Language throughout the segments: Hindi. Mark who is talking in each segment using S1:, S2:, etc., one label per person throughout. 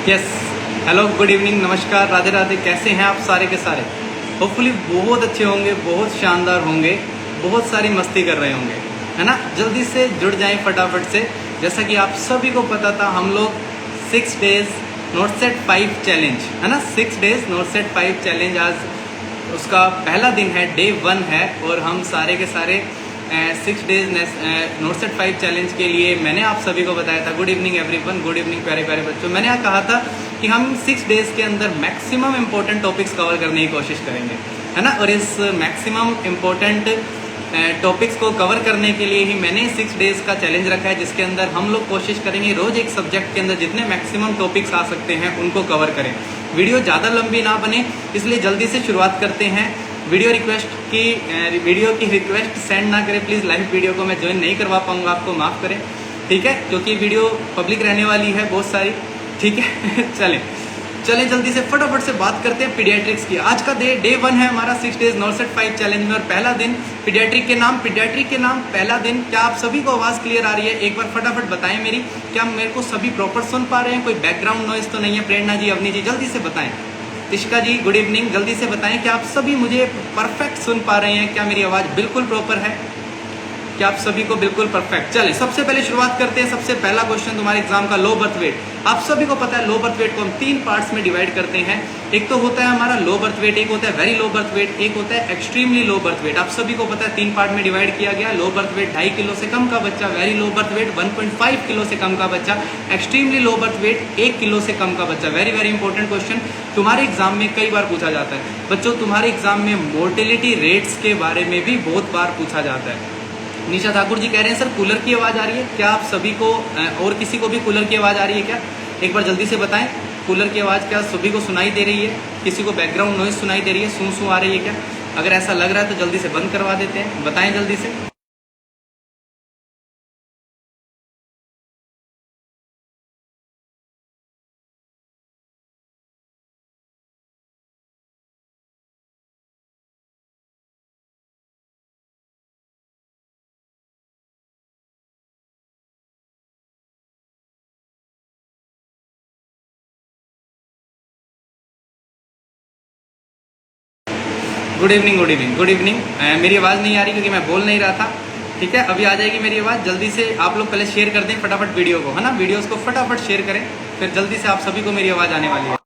S1: यस। हेलो, गुड इवनिंग, नमस्कार, राधे राधे। कैसे हैं आप सारे के सारे? होपफुली बहुत अच्छे होंगे, बहुत शानदार होंगे, बहुत सारी मस्ती कर रहे होंगे, है ना। जल्दी से जुड़ जाएं फटाफट से। जैसा कि आप सभी को पता था, हम लोग 6 डेज नोट सेट 5 चैलेंज, है ना, 6 डेज नोट सेट 5 चैलेंज, आज उसका पहला दिन है, डे 1 है। और हम सारे के सारे 6 डेज नोट सेट 5 चैलेंज के लिए मैंने आप सभी को बताया था। Good evening everyone, good evening प्यारे प्यारे बच्चों। मैंने यहाँ कहा था कि हम 6 डेज के अंदर मैक्सिमम इम्पोर्टेंट टॉपिक्स कवर करने की कोशिश करेंगे, है ना। और इस मैक्सिमम इम्पोर्टेंट टॉपिक्स को कवर करने के लिए ही मैंने 6 डेज का चैलेंज रखा है, जिसके अंदर हम लोग कोशिश करेंगे रोज एक सब्जेक्ट के अंदर जितने मैक्सिमम टॉपिक्स आ सकते हैं उनको कवर करें। वीडियो ज़्यादा लंबी ना बने, इसलिए जल्दी से शुरुआत करते हैं। वीडियो की रिक्वेस्ट सेंड ना करें प्लीज़। लाइव वीडियो को मैं ज्वाइन नहीं करवा पाऊंगा, आपको माफ़ करें, ठीक है, क्योंकि वीडियो पब्लिक रहने वाली है बहुत सारी, ठीक है। चलें जल्दी से फटाफट से बात करते हैं पीडियाट्रिक्स की। आज का डे 1 है हमारा 6 डेज नॉट सेट 5 चैलेंज में, और पहला दिन पीडियाट्रिक के नाम पहला दिन। क्या आप सभी को आवाज़ क्लियर आ रही है? एक बार फटाफट बताएं मेरी, क्या मेरे को सभी प्रॉपर सुन पा रहे हैं? कोई बैकग्राउंड नॉइज तो नहीं है? प्रेरणा जी, अवनी जी, जल्दी से बताएं। तिष्का जी, गुड इवनिंग, जल्दी से बताएं कि आप सभी मुझे परफेक्ट सुन पा रहे हैं? क्या मेरी आवाज़ बिल्कुल प्रॉपर है? क्या आप सभी को बिल्कुल परफेक्ट? चलिए सबसे पहले शुरुआत करते हैं। सबसे पहला क्वेश्चन तुम्हारे एग्जाम का, लो बर्थ वेट। आप सभी को पता है लो बर्थ वेट को हम 3 पार्ट्स में डिवाइड करते हैं। एक तो होता है हमारा लो बर्थ वेट, एक होता है वेरी लो बर्थ वेट, एक होता है एक्सट्रीमली लो बर्थ वेट। आप सभी को पता है 3 पार्ट में डिवाइड किया गया। लो बर्थ वेट 2.5 किलो से कम का बच्चा, very low birth weight 1.5 kilo से कम का बच्चा, extremely low birth weight 1 kilo से कम का बच्चा। वेरी वेरी इंपॉर्टेंट क्वेश्चन तुम्हारे एग्जाम में कई बार पूछा जाता है बच्चों। तुम्हारे एग्जाम में मोर्टेलिटी रेट्स के बारे में भी बहुत बार पूछा जाता है। निशा ठाकुर जी कह रहे हैं सर कूलर की आवाज़ आ रही है। क्या आप सभी को और किसी को भी कूलर की आवाज़ आ रही है क्या? एक बार जल्दी से बताएं, कूलर की आवाज़ क्या सभी को सुनाई दे रही है? किसी को बैकग्राउंड नॉइज सुनाई दे रही है, सूं सूं आ रही है क्या? अगर ऐसा लग रहा है तो जल्दी से बंद करवा देते हैं, बताएं जल्दी से। Good evening, good evening, good evening. मेरी आवाज़ नहीं आ रही क्योंकि मैं बोल नहीं रहा था, ठीक है। अभी आ जाएगी मेरी आवाज़। जल्दी से आप लोग पहले शेयर कर दें फटाफट वीडियो को, है ना। वीडियोस को फटाफट शेयर करें, फिर जल्दी से आप सभी को मेरी आवाज़ आने वाली है।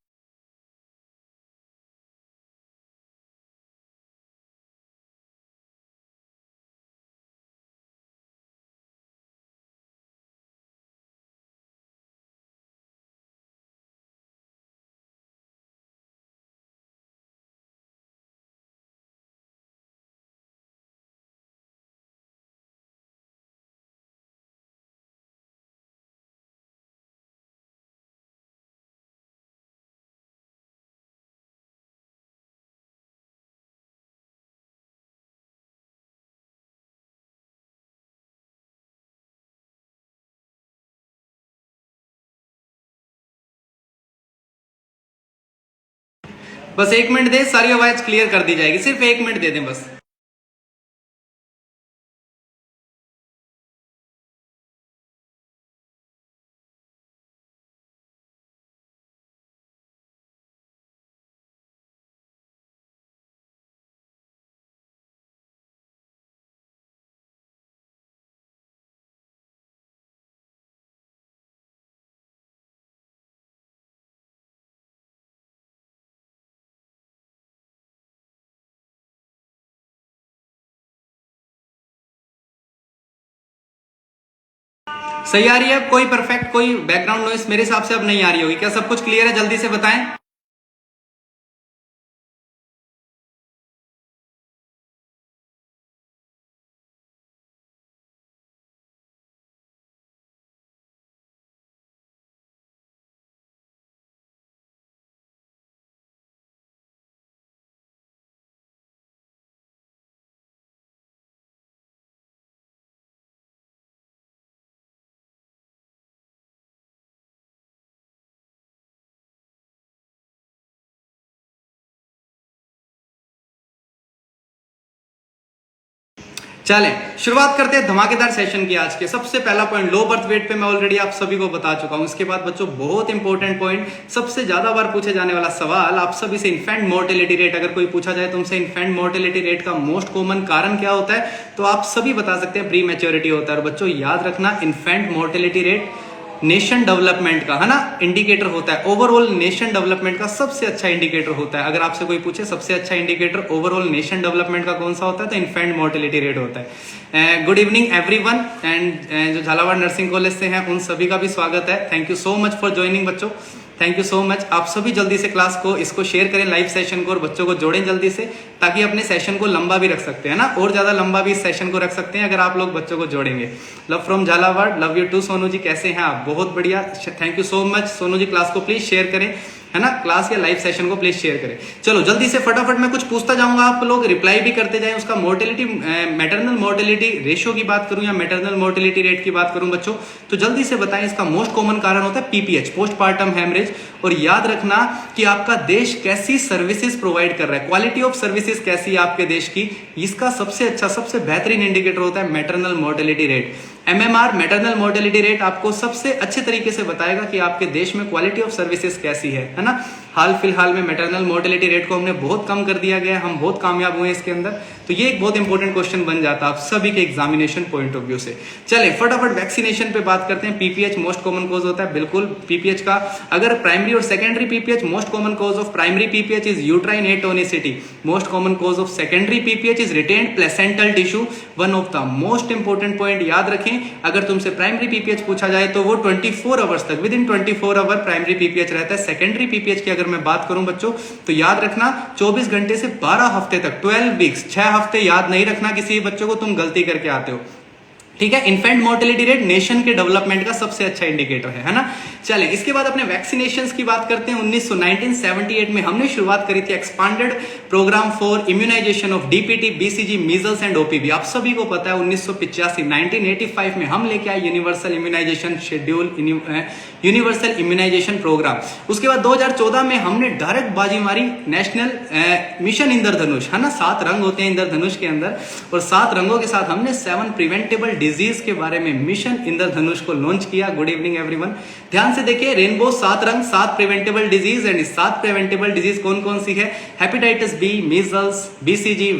S1: बस 1 मिनट दे, सारी आवाज़ क्लियर कर दी जाएगी। सिर्फ 1 मिनट दे दें बस। सही आ रही है अब? कोई परफेक्ट, कोई बैकग्राउंड नॉइस मेरे हिसाब से अब नहीं आ रही होगी। क्या सब कुछ क्लियर है? जल्दी से बताएं। चलें शुरुआत करते हैं धमाकेदार सेशन की। आज के सबसे पहला पॉइंट लो बर्थ वेट पे मैं ऑलरेडी आप सभी को बता चुका हूं। इसके बाद बच्चों बहुत इंपॉर्टेंट पॉइंट, सबसे ज्यादा बार पूछे जाने वाला सवाल आप सभी से, इन्फेंट मोर्टेलिटी रेट। अगर कोई पूछा जाए तुमसे इन्फेंट मोर्टेलिटी रेट का मोस्ट कॉमन कारण क्या होता है, तो आप सभी बता सकते हैं प्री मैच्योरिटी होता है। और बच्चों याद रखना, infant mortality rate nation development का है ना इंडिकेटर होता है। ओवरऑल नेशन डेवलपमेंट का सबसे अच्छा इंडिकेटर होता है। अगर आपसे कोई पूछे सबसे अच्छा इंडिकेटर ओवरऑल नेशन डेवलपमेंट का कौन सा होता है, तो इन्फेंट मोर्टेलिटी रेट होता है। गुड इवनिंग एवरीवन, एंड जो झालावाड़ नर्सिंग कॉलेज से हैं उन सभी का भी स्वागत है। Thank you so much for joining बच्चों, थैंक यू सो मच। आप सभी जल्दी से क्लास को इसको शेयर करें, लाइव सेशन को, और बच्चों को जोड़ें जल्दी से, ताकि अपने सेशन को लंबा भी रख सकते हैं ना, और ज्यादा लंबा भी इस सेशन को रख सकते हैं अगर आप लोग बच्चों को जोड़ेंगे। Love from Jhalawar, love you too Sonu ji, कैसे हैं आप? बहुत बढ़िया, thank you so much Sonu ji. Class को प्लीज शेयर करें, है ना, क्लास या लाइव सेशन को प्लीज शेयर करें। चलो जल्दी से फटाफट मैं कुछ पूछता जाऊंगा, आप लोग रिप्लाई भी करते जाएं। उसका मोर्टेलिटी, मैटरनल मोर्टेलिटी रेशियो की बात करूं या मैटरनल मोर्टेलिटी रेट की बात करूं बच्चों, तो जल्दी से बताएं। इसका मोस्ट कॉमन कारण होता है पीपीएच, पोस्टपार्टम हेमरेज। और याद रखना कि आपका देश कैसी सर्विसेज प्रोवाइड कर रहा है, क्वालिटी ऑफ सर्विसेज कैसी है आपके देश की, इसका सबसे अच्छा, सबसे बेहतरीन इंडिकेटर होता है maternal mortality rate. MMR, maternal mortality rate, आपको सबसे अच्छे तरीके से बताएगा कि आपके देश में क्वालिटी ऑफ सर्विसेज कैसी है ना। हाल फिलहाल में मैटरनल मोर्टेलिटी रेट को हमने बहुत कम कर दिया गया है, हम बहुत कामयाब हुए इसके अंदर। तो ये एक बहुत इंपॉर्टेंट क्वेश्चन बन जाता है आप सभी के एग्जामिनेशन पॉइंट ऑफ व्यू से। चले फटाफट वैक्सीनेशन पे बात करते हैं। पीपीएच मोस्ट कॉमन कॉज होता है, बिल्कुल पीपीएच का। अगर प्राइमरी और secondary PPH, most common cause of primary PPH is uterine atonicity, most common cause of secondary PPH is retained placental tissue. One of the most important point याद रखें, अगर तुमसे प्राइमरी पीपीएच पूछा जाए तो वो 24 आवर्स तक, within 24 hour primary PPH रहता है। सेकेंडरी पीपीएच की अगर मैं बात करूं बच्चों, तो याद रखना 24 घंटे से 12 हफ्ते तक, 12 वीक्स, 6 हफ्ते याद नहीं रखना किसी बच्चों को, तुम गलती करके आते हो, ठीक है। इन्फेंट मोर्टेलिटी रेट नेशन के डेवलपमेंट का सबसे अच्छा इंडिकेटर है ना। चलें इसके बाद अपने वैक्सीनेशंस की बात करते हैं। 1978 में हमने शुरुआत करी थी expanded programme for immunization of DPT, BCG, measles and OPV. आप सभी को पता है 1985 में हम लेके आए universal immunization schedule, universal immunization programme. उसके बाद 2014 में हमने डायरेक्ट बाजी मारी नेशनल मिशन इंद्रधनुष, है ना। 7 रंग होते हैं इंद्रधनुष के अंदर, और 7 रंगों के साथ हमने 7 प्रिवेंटेबल डिजीज के बारे में मिशन इंद्रधनुष को लॉन्च किया। गुड इवनिंग एवरीवन, ध्यान से देखिए, रेनबो 7 रंग, 7 preventable disease, and 7 preventable disease कौन कौन सी है? हेपेटाइटिस बी, मीजल्स, बीसीजी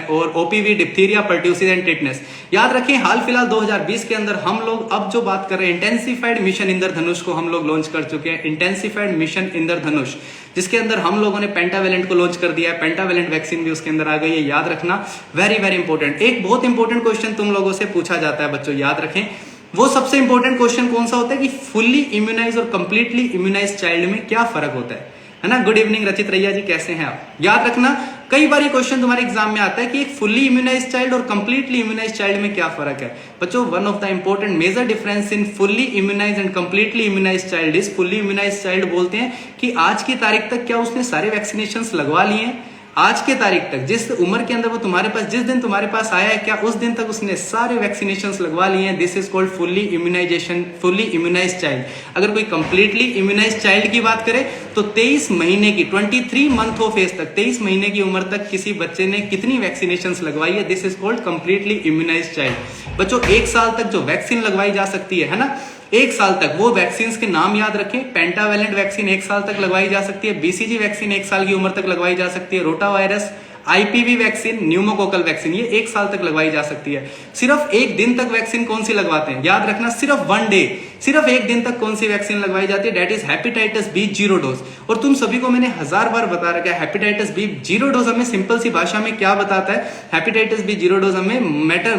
S1: और OPV, diphtheria, pertussis and tetanus. याद रखें हाल फिलहाल 2020 के अंदर हम लोग अब जो बात कर रहे हैं, इंटेंसिफाइड मिशन इंद्रधनुष को हम लोग लॉन्च कर चुके हैं। इंटेंसिफाइड मिशन इंद्रधनुष, जिसके अंदर हम लोगों ने पेंटावेलेंट को लॉन्च कर दिया है, पेंटावेलेंट वैक्सीन भी उसके अंदर आ गई है। याद रखना, वेरी वेरी इंपॉर्टेंट। एक बहुत इंपॉर्टेंट क्वेश्चन तुम लोगों से पूछा जाता है बच्चों, याद रखें। वो सबसे इंपॉर्टेंट क्वेश्चन कौन सा होता है कि फुल्ली इम्यूनाइज और कंप्लीटली इम्यूनाइज चाइल्ड में क्या फर्क होता है ना। गुड इवनिंग रचित रैया जी, कैसे हैं आप? याद रखना, कई बार ये क्वेश्चन तुम्हारे एग्जाम में आता है कि एक फुल्ली इम्यूनाइज चाइल्ड और कंप्लीटली इम्यूनाइज चाइल्ड में क्या फर्क है बच्चों। One of the important major difference in fully immunize and completely immunize child is, fully immunize child बोलते हैं कि आज की तारीख तक क्या उसने सारे वैक्सीनेशन लगवा लिए हैं, आज के तारीख तक, जिस उम्र के अंदर वो तुम्हारे पास, जिस दिन तुम्हारे पास आया है, क्या उस दिन तक उसने सारे वैक्सीनेशंस लगवा लिए हैं। This is called fully immunization, fully immunize child. अगर कोई कंप्लीटली इम्यूनाइज चाइल्ड की बात करे तो 23 महीने की, 23 मंथ ऑफ एज तक, 23 महीने की उम्र तक किसी बच्चे ने कितनी वैक्सीनेशंस लगवाई है, this is called completely immunize child. बच्चों 1 साल तक जो वैक्सीन लगवाई जा सकती है ना, 1 साल तक, वो वैक्सीन के नाम याद रखें। पेंटावेलेंट वैक्सीन 1 साल तक लगवाई जा सकती है, बीसीजी वैक्सीन 1 साल की उम्र तक लगवाई जा सकती है, rota virus, IPv vaccine, pneumococcal vaccine, ये 1 साल तक लगवाई जा सकती है। सिर्फ 1 दिन तक वैक्सीन कौन सी लगवाते हैं, याद रखना, सिर्फ 1 डे, सिर्फ 1 दिन तक कौन सी वैक्सीन लगवाई जाती है, that is hepatitis B 0 dose. और तुम सभी को मैंने 1000 बार बता रखा है, हेपेटाइटिस बी 0 डोज हमें सिंपल सी भाषा में क्या बताता है, हेपेटाइटिस बी 0 डोज हमें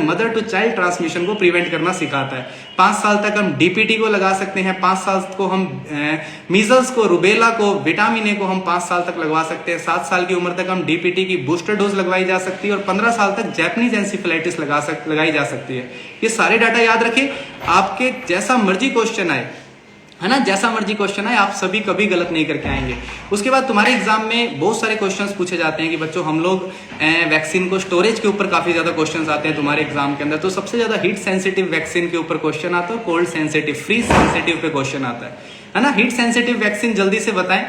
S1: मदर टू चाइल्ड ट्रांसमिशन को प्रिवेंट करना सिखाता है। 5 साल तक हम डीपीटी को लगा सकते हैं, 5 साल को हम मीजल्स को, रुबेला को, विटामिन ए को हम 5 साल तक लगवा सकते हैं। 7 साल की उम्र तक हम डीपीटी की बूस्टर डोज लगवाई जा सकती है, और 15 साल तक जैपनीज एंसेफेलाइटिस लगाई जा सकती है। ये सारे डाटा याद रखें, आपके जैसा मर्जी क्वेश्चन आए, है ना, जैसा मर्जी क्वेश्चन आए, आप सभी कभी गलत नहीं करके आएंगे। उसके बाद तुम्हारे एग्जाम में बहुत सारे क्वेश्चंस पूछे जाते हैं कि बच्चों हम लोग वैक्सीन को स्टोरेज के ऊपर काफी ज्यादा क्वेश्चंस आते हैं तुम्हारे एग्जाम के अंदर। तो सबसे ज्यादा हीट सेंसिटिव वैक्सीन के ऊपर क्वेश्चन आता है, कोल्ड सेंसिटिव, फ्रीज सेंसिटिव पे क्वेश्चन आता है ना। हीट सेंसिटिव वैक्सीन जल्दी से बताएं।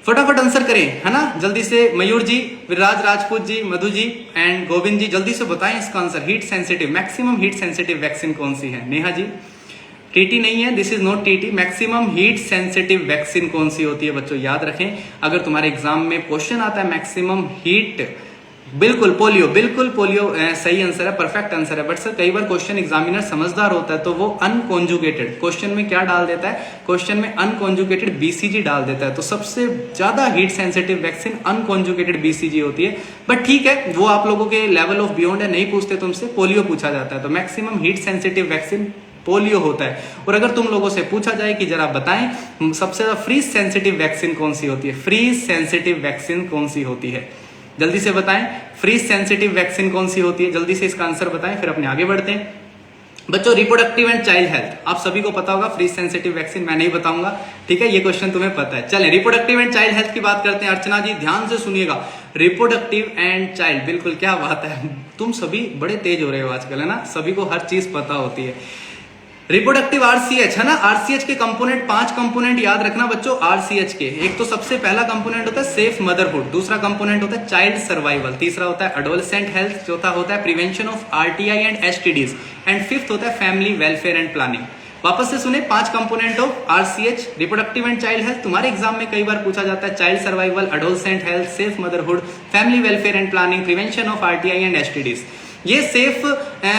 S1: फटाफट आंसर करें, है ना, जल्दी से। मयूर जी, विराज राजपूत जी, मधु जी एंड गोविंद जी, जल्दी से बताएं इसका answer. Heat sensitive, maximum heat sensitive vaccine कौन सी है? नेहा जी, टीटी नहीं है, this is not TT. Maximum heat sensitive vaccine कौन सी होती है बच्चों, याद रखें। अगर तुम्हारे एग्जाम में क्वेश्चन आता है मैक्सिमम हीट, बिल्कुल पोलियो, बिल्कुल पोलियो सही आंसर है, परफेक्ट आंसर है। बट सर कई बार क्वेश्चन एग्जामिनर समझदार होता है तो वो अनकॉन्जुगेटेड क्वेश्चन में क्या डाल देता है, क्वेश्चन में अनकॉन्जुगेटेड बीसीजी डाल देता है। तो सबसे ज्यादा heat sensitive vaccine unconjugated BCG होती है। बट ठीक है, वो आप लोगों के लेवल ऑफ बियॉन्ड है, नहीं पूछते तुमसे, पोलियो पूछा जाता है। तो maximum heat sensitive vaccine polio होता है। और अगर तुम लोगों से पूछा जाए कि जरा बताएं सबसे ज्यादा फ्रीज सेंसिटिव वैक्सीन कौन सी होती है, फ्रीज सेंसिटिव वैक्सीन कौन सी होती है, जल्दी से बताएं। फ्रीज सेंसिटिव वैक्सीन कौन सी होती है, जल्दी से इसका आंसर बताएं, फिर अपने आगे बढ़ते हैं। बच्चों रिप्रोडक्टिव एंड चाइल्ड हेल्थ आप सभी को पता होगा, फ्रीज सेंसिटिव वैक्सीन मैं नहीं बताऊंगा, ठीक है, ये क्वेश्चन तुम्हें पता है। चलें रिप्रोडक्टिव एंड चाइल्ड हेल्थ की बात करते हैं। अर्चना जी ध्यान से सुनिएगा, रिप्रोडक्टिव एंड चाइल्ड, बिल्कुल क्या बात है, तुम सभी बड़े तेज हो रहे हो आजकल, है ना, सभी को हर चीज पता होती है। रिप्रोडक्टिव आरसीएच, है ना, आरसीएच के कंपोनेंट, 5 कंपोनेंट याद रखना बच्चों आरसीएच के। एक तो सबसे पहला कंपोनेंट होता है सेफ मदरहुड, दूसरा कंपोनेंट होता है चाइल्ड सर्वाइवल, तीसरा होता है एडोलसेंट हेल्थ, चौथा होता है prevention of RTI and STDs and fifth होता है फैमिली वेलफेयर एंड प्लानिंग। वापस से सुने, 5 component of RCH, reproductive and child health. तुम्हारे एग्जाम में कई बार पूछा जाता है child survival, adolescent health, safe motherhood, family welfare and planning, prevention of RTI and STDs. ये सेफ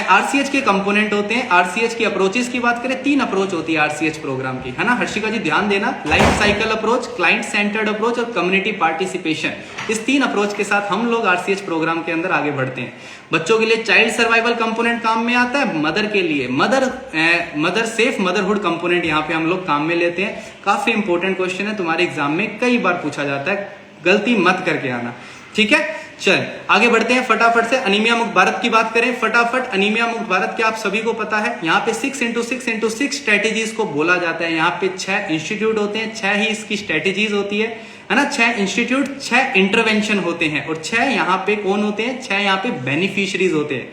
S1: आरसीएच के कंपोनेंट होते हैं। आरसीएच की अप्रोचेस की बात करें, 3 अप्रोच होती है आरसीएच प्रोग्राम की, है ना। हर्षिका जी ध्यान देना, life cycle approach, client centred approach और कम्युनिटी पार्टिसिपेशन। इस 3 अप्रोच के साथ हम लोग आरसीएच प्रोग्राम के अंदर आगे बढ़ते हैं। बच्चों के लिए चाइल्ड सर्वाइवल कंपोनेंट काम में आता है, मदर के लिए मदर सेफ मदरहुड कंपोनेंट यहाँ पे हम लोग काम में लेते हैं। काफी इंपॉर्टेंट क्वेश्चन है, तुम्हारे एग्जाम में कई बार पूछा जाता है, गलती मत करके आना, ठीक है। चल आगे बढ़ते हैं फटाफट से। अनीमिया मुक्त भारत की बात करें फटाफट। अनीमिया मुक्त भारत क्या आप सभी को पता है, यहाँ पे 6x6 स्ट्रेटेजीज को बोला जाता है। यहाँ पे 6 इंस्टीट्यूट होते हैं, 6 ही इसकी स्ट्रेटेजीज होती है ना। 6 इंस्टीट्यूट, 6 इंटरवेंशन होते हैं और 6 यहाँ पे कौन होते हैं, 6 यहाँ पे बेनिफिशियरीज होते हैं,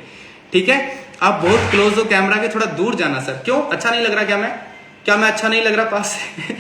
S1: ठीक है। आप बहुत क्लोज हो कैमरा के, थोड़ा दूर जाना सर। क्यों, अच्छा नहीं लग रहा क्या मैं अच्छा नहीं लग रहा पास से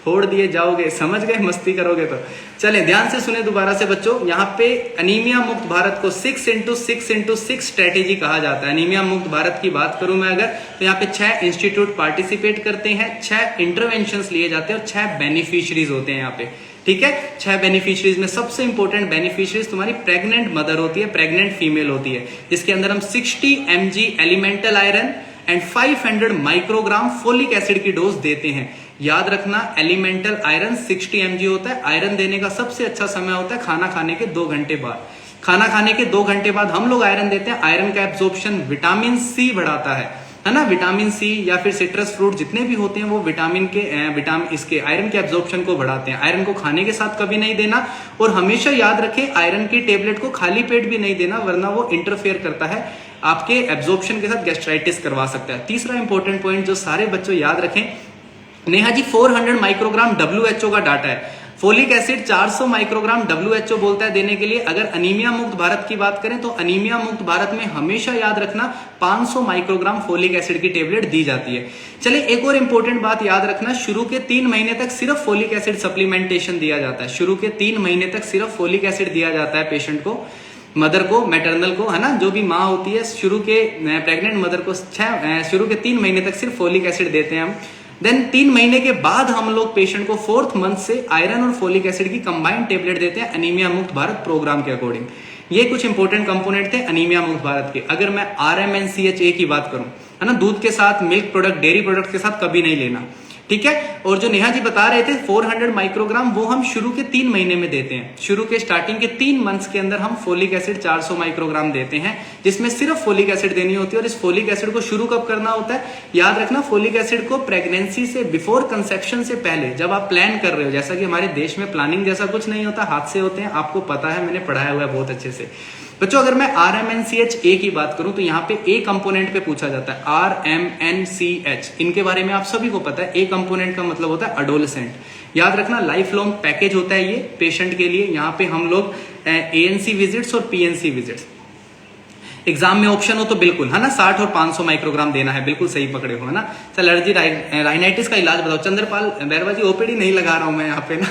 S1: फोड़ दिए जाओगे, समझ गए, मस्ती करोगे तो। चलें ध्यान से सुने दोबारा से बच्चों, यहाँ पे अनीमिया मुक्त भारत को 6x6 स्ट्रेटेजी कहा जाता है। अनीमिया मुक्त भारत की बात करूं मैं अगर, तो यहाँ पे 6 इंस्टीट्यूट पार्टिसिपेट करते हैं, 6 इंटरवेंशंस लिए जाते हैं और 6 बेनिफिशियरीज होते हैं यहाँ पे, ठीक है। 6 बेनिफिशियरीज में सबसे इंपॉर्टेंट बेनिफिशियरीज तुम्हारी प्रेग्नेंट मदर होती है, प्रेग्नेंट फीमेल होती है, जिसके अंदर हम 60 mg elemental iron and 500 microgram folic acid की डोज देते हैं। याद रखना, एलिमेंटल आयरन 60 mg होता है। आयरन देने का सबसे अच्छा समय होता है खाना खाने के 2 घंटे बाद। खाना खाने के 2 घंटे बाद हम लोग आयरन देते हैं। आयरन का एब्जॉर्प्शन विटामिन सी बढ़ाता है ना। विटामिन सी या फिर सिट्रस फ्रूट जितने भी होते हैं वो विटामिन इसके आयरन के एब्जॉर्प्शन को बढ़ाते हैं। आयरन को खाने के साथ कभी नहीं देना और हमेशा याद रखें आयरन की टेबलेट को खाली पेट भी नहीं देना, वरना वो इंटरफेयर करता है आपके एब्जॉर्प्शन के साथ, गैस्ट्राइटिस करवा सकता है। तीसरा इंपॉर्टेंट पॉइंट जो सारे बच्चों याद रखें, नेहा जी 400 माइक्रोग्राम WHO का डाटा है। फोलिक एसिड 400 माइक्रोग्राम WHO बोलता है देने के लिए। अगर अनीमिया मुक्त भारत की बात करें तो अनीमिया मुक्त भारत में हमेशा याद रखना 500 माइक्रोग्राम फोलिक एसिड की टेबलेट दी जाती है। चलिए एक और इंपॉर्टेंट बात याद रखना, शुरू के 3 महीने तक सिर्फ फोलिक एसिड सप्लीमेंटेशन दिया जाता है। शुरू के 3 महीने तक सिर्फ फोलिक एसिड दिया जाता है पेशेंट को, मदर को, मैटरनल को, है ना, जो भी माँ होती है। शुरू के प्रेग्नेंट मदर को शुरू के 3 महीने तक सिर्फ फोलिक एसिड देते हैं हम। देन 3 महीने के बाद हम लोग पेशेंट को 4th मंथ से आयरन और फोलिक एसिड की कंबाइंड टेबलेट देते हैं अनीमिया मुक्त भारत प्रोग्राम के अकॉर्डिंग। ये कुछ इंपॉर्टेंट कंपोनेंट थे अनीमिया मुक्त भारत के। अगर मैं RMNCHA की बात करूं, है ना, दूध के साथ, मिल्क प्रोडक्ट, डेयरी प्रोडक्ट के साथ कभी नहीं लेना, ठीक है। और जो नेहा जी बता रहे थे 400 माइक्रोग्राम, वो हम शुरू के 3 महीने में देते हैं। शुरू के स्टार्टिंग के 3 मंथ्स के अंदर हम फोलिक एसिड 400 माइक्रोग्राम देते हैं, जिसमें सिर्फ फोलिक एसिड देनी होती है। और इस फोलिक एसिड को शुरू कब करना होता है, याद रखना, फोलिक एसिड को प्रेगनेंसी से, बिफोर कंसेप्शन से पहले, जब आप प्लान कर रहे हो। जैसा कि हमारे देश में प्लानिंग जैसा कुछ नहीं होता, हाथ से होते हैं, आपको पता है, मैंने पढ़ाया हुआ है बहुत अच्छे से। बच्चों अगर मैं RMNCHA की बात करूं तो यहाँ पे A कंपोनेंट पे पूछा जाता है, RMNCH, इनके बारे में आप सभी को पता है। A कंपोनेंट का मतलब होता है एडोलेसेंट। याद रखना, लाइफ लॉन्ग पैकेज होता है ये पेशेंट के लिए। यहाँ पे हम लोग ANC विजिट्स और PNC विजिट्स, एग्जाम में ऑप्शन हो तो बिल्कुल, है ना, 60 और 500 माइक्रोग्राम देना है, बिल्कुल सही पकड़े हो, है ना। चल एलर्जी राइनाइटिस का इलाज बताओ। चंद्रपाल बैरवा जी, ओपीडी नहीं लगा रहा हूं मैं यहाँ पे ना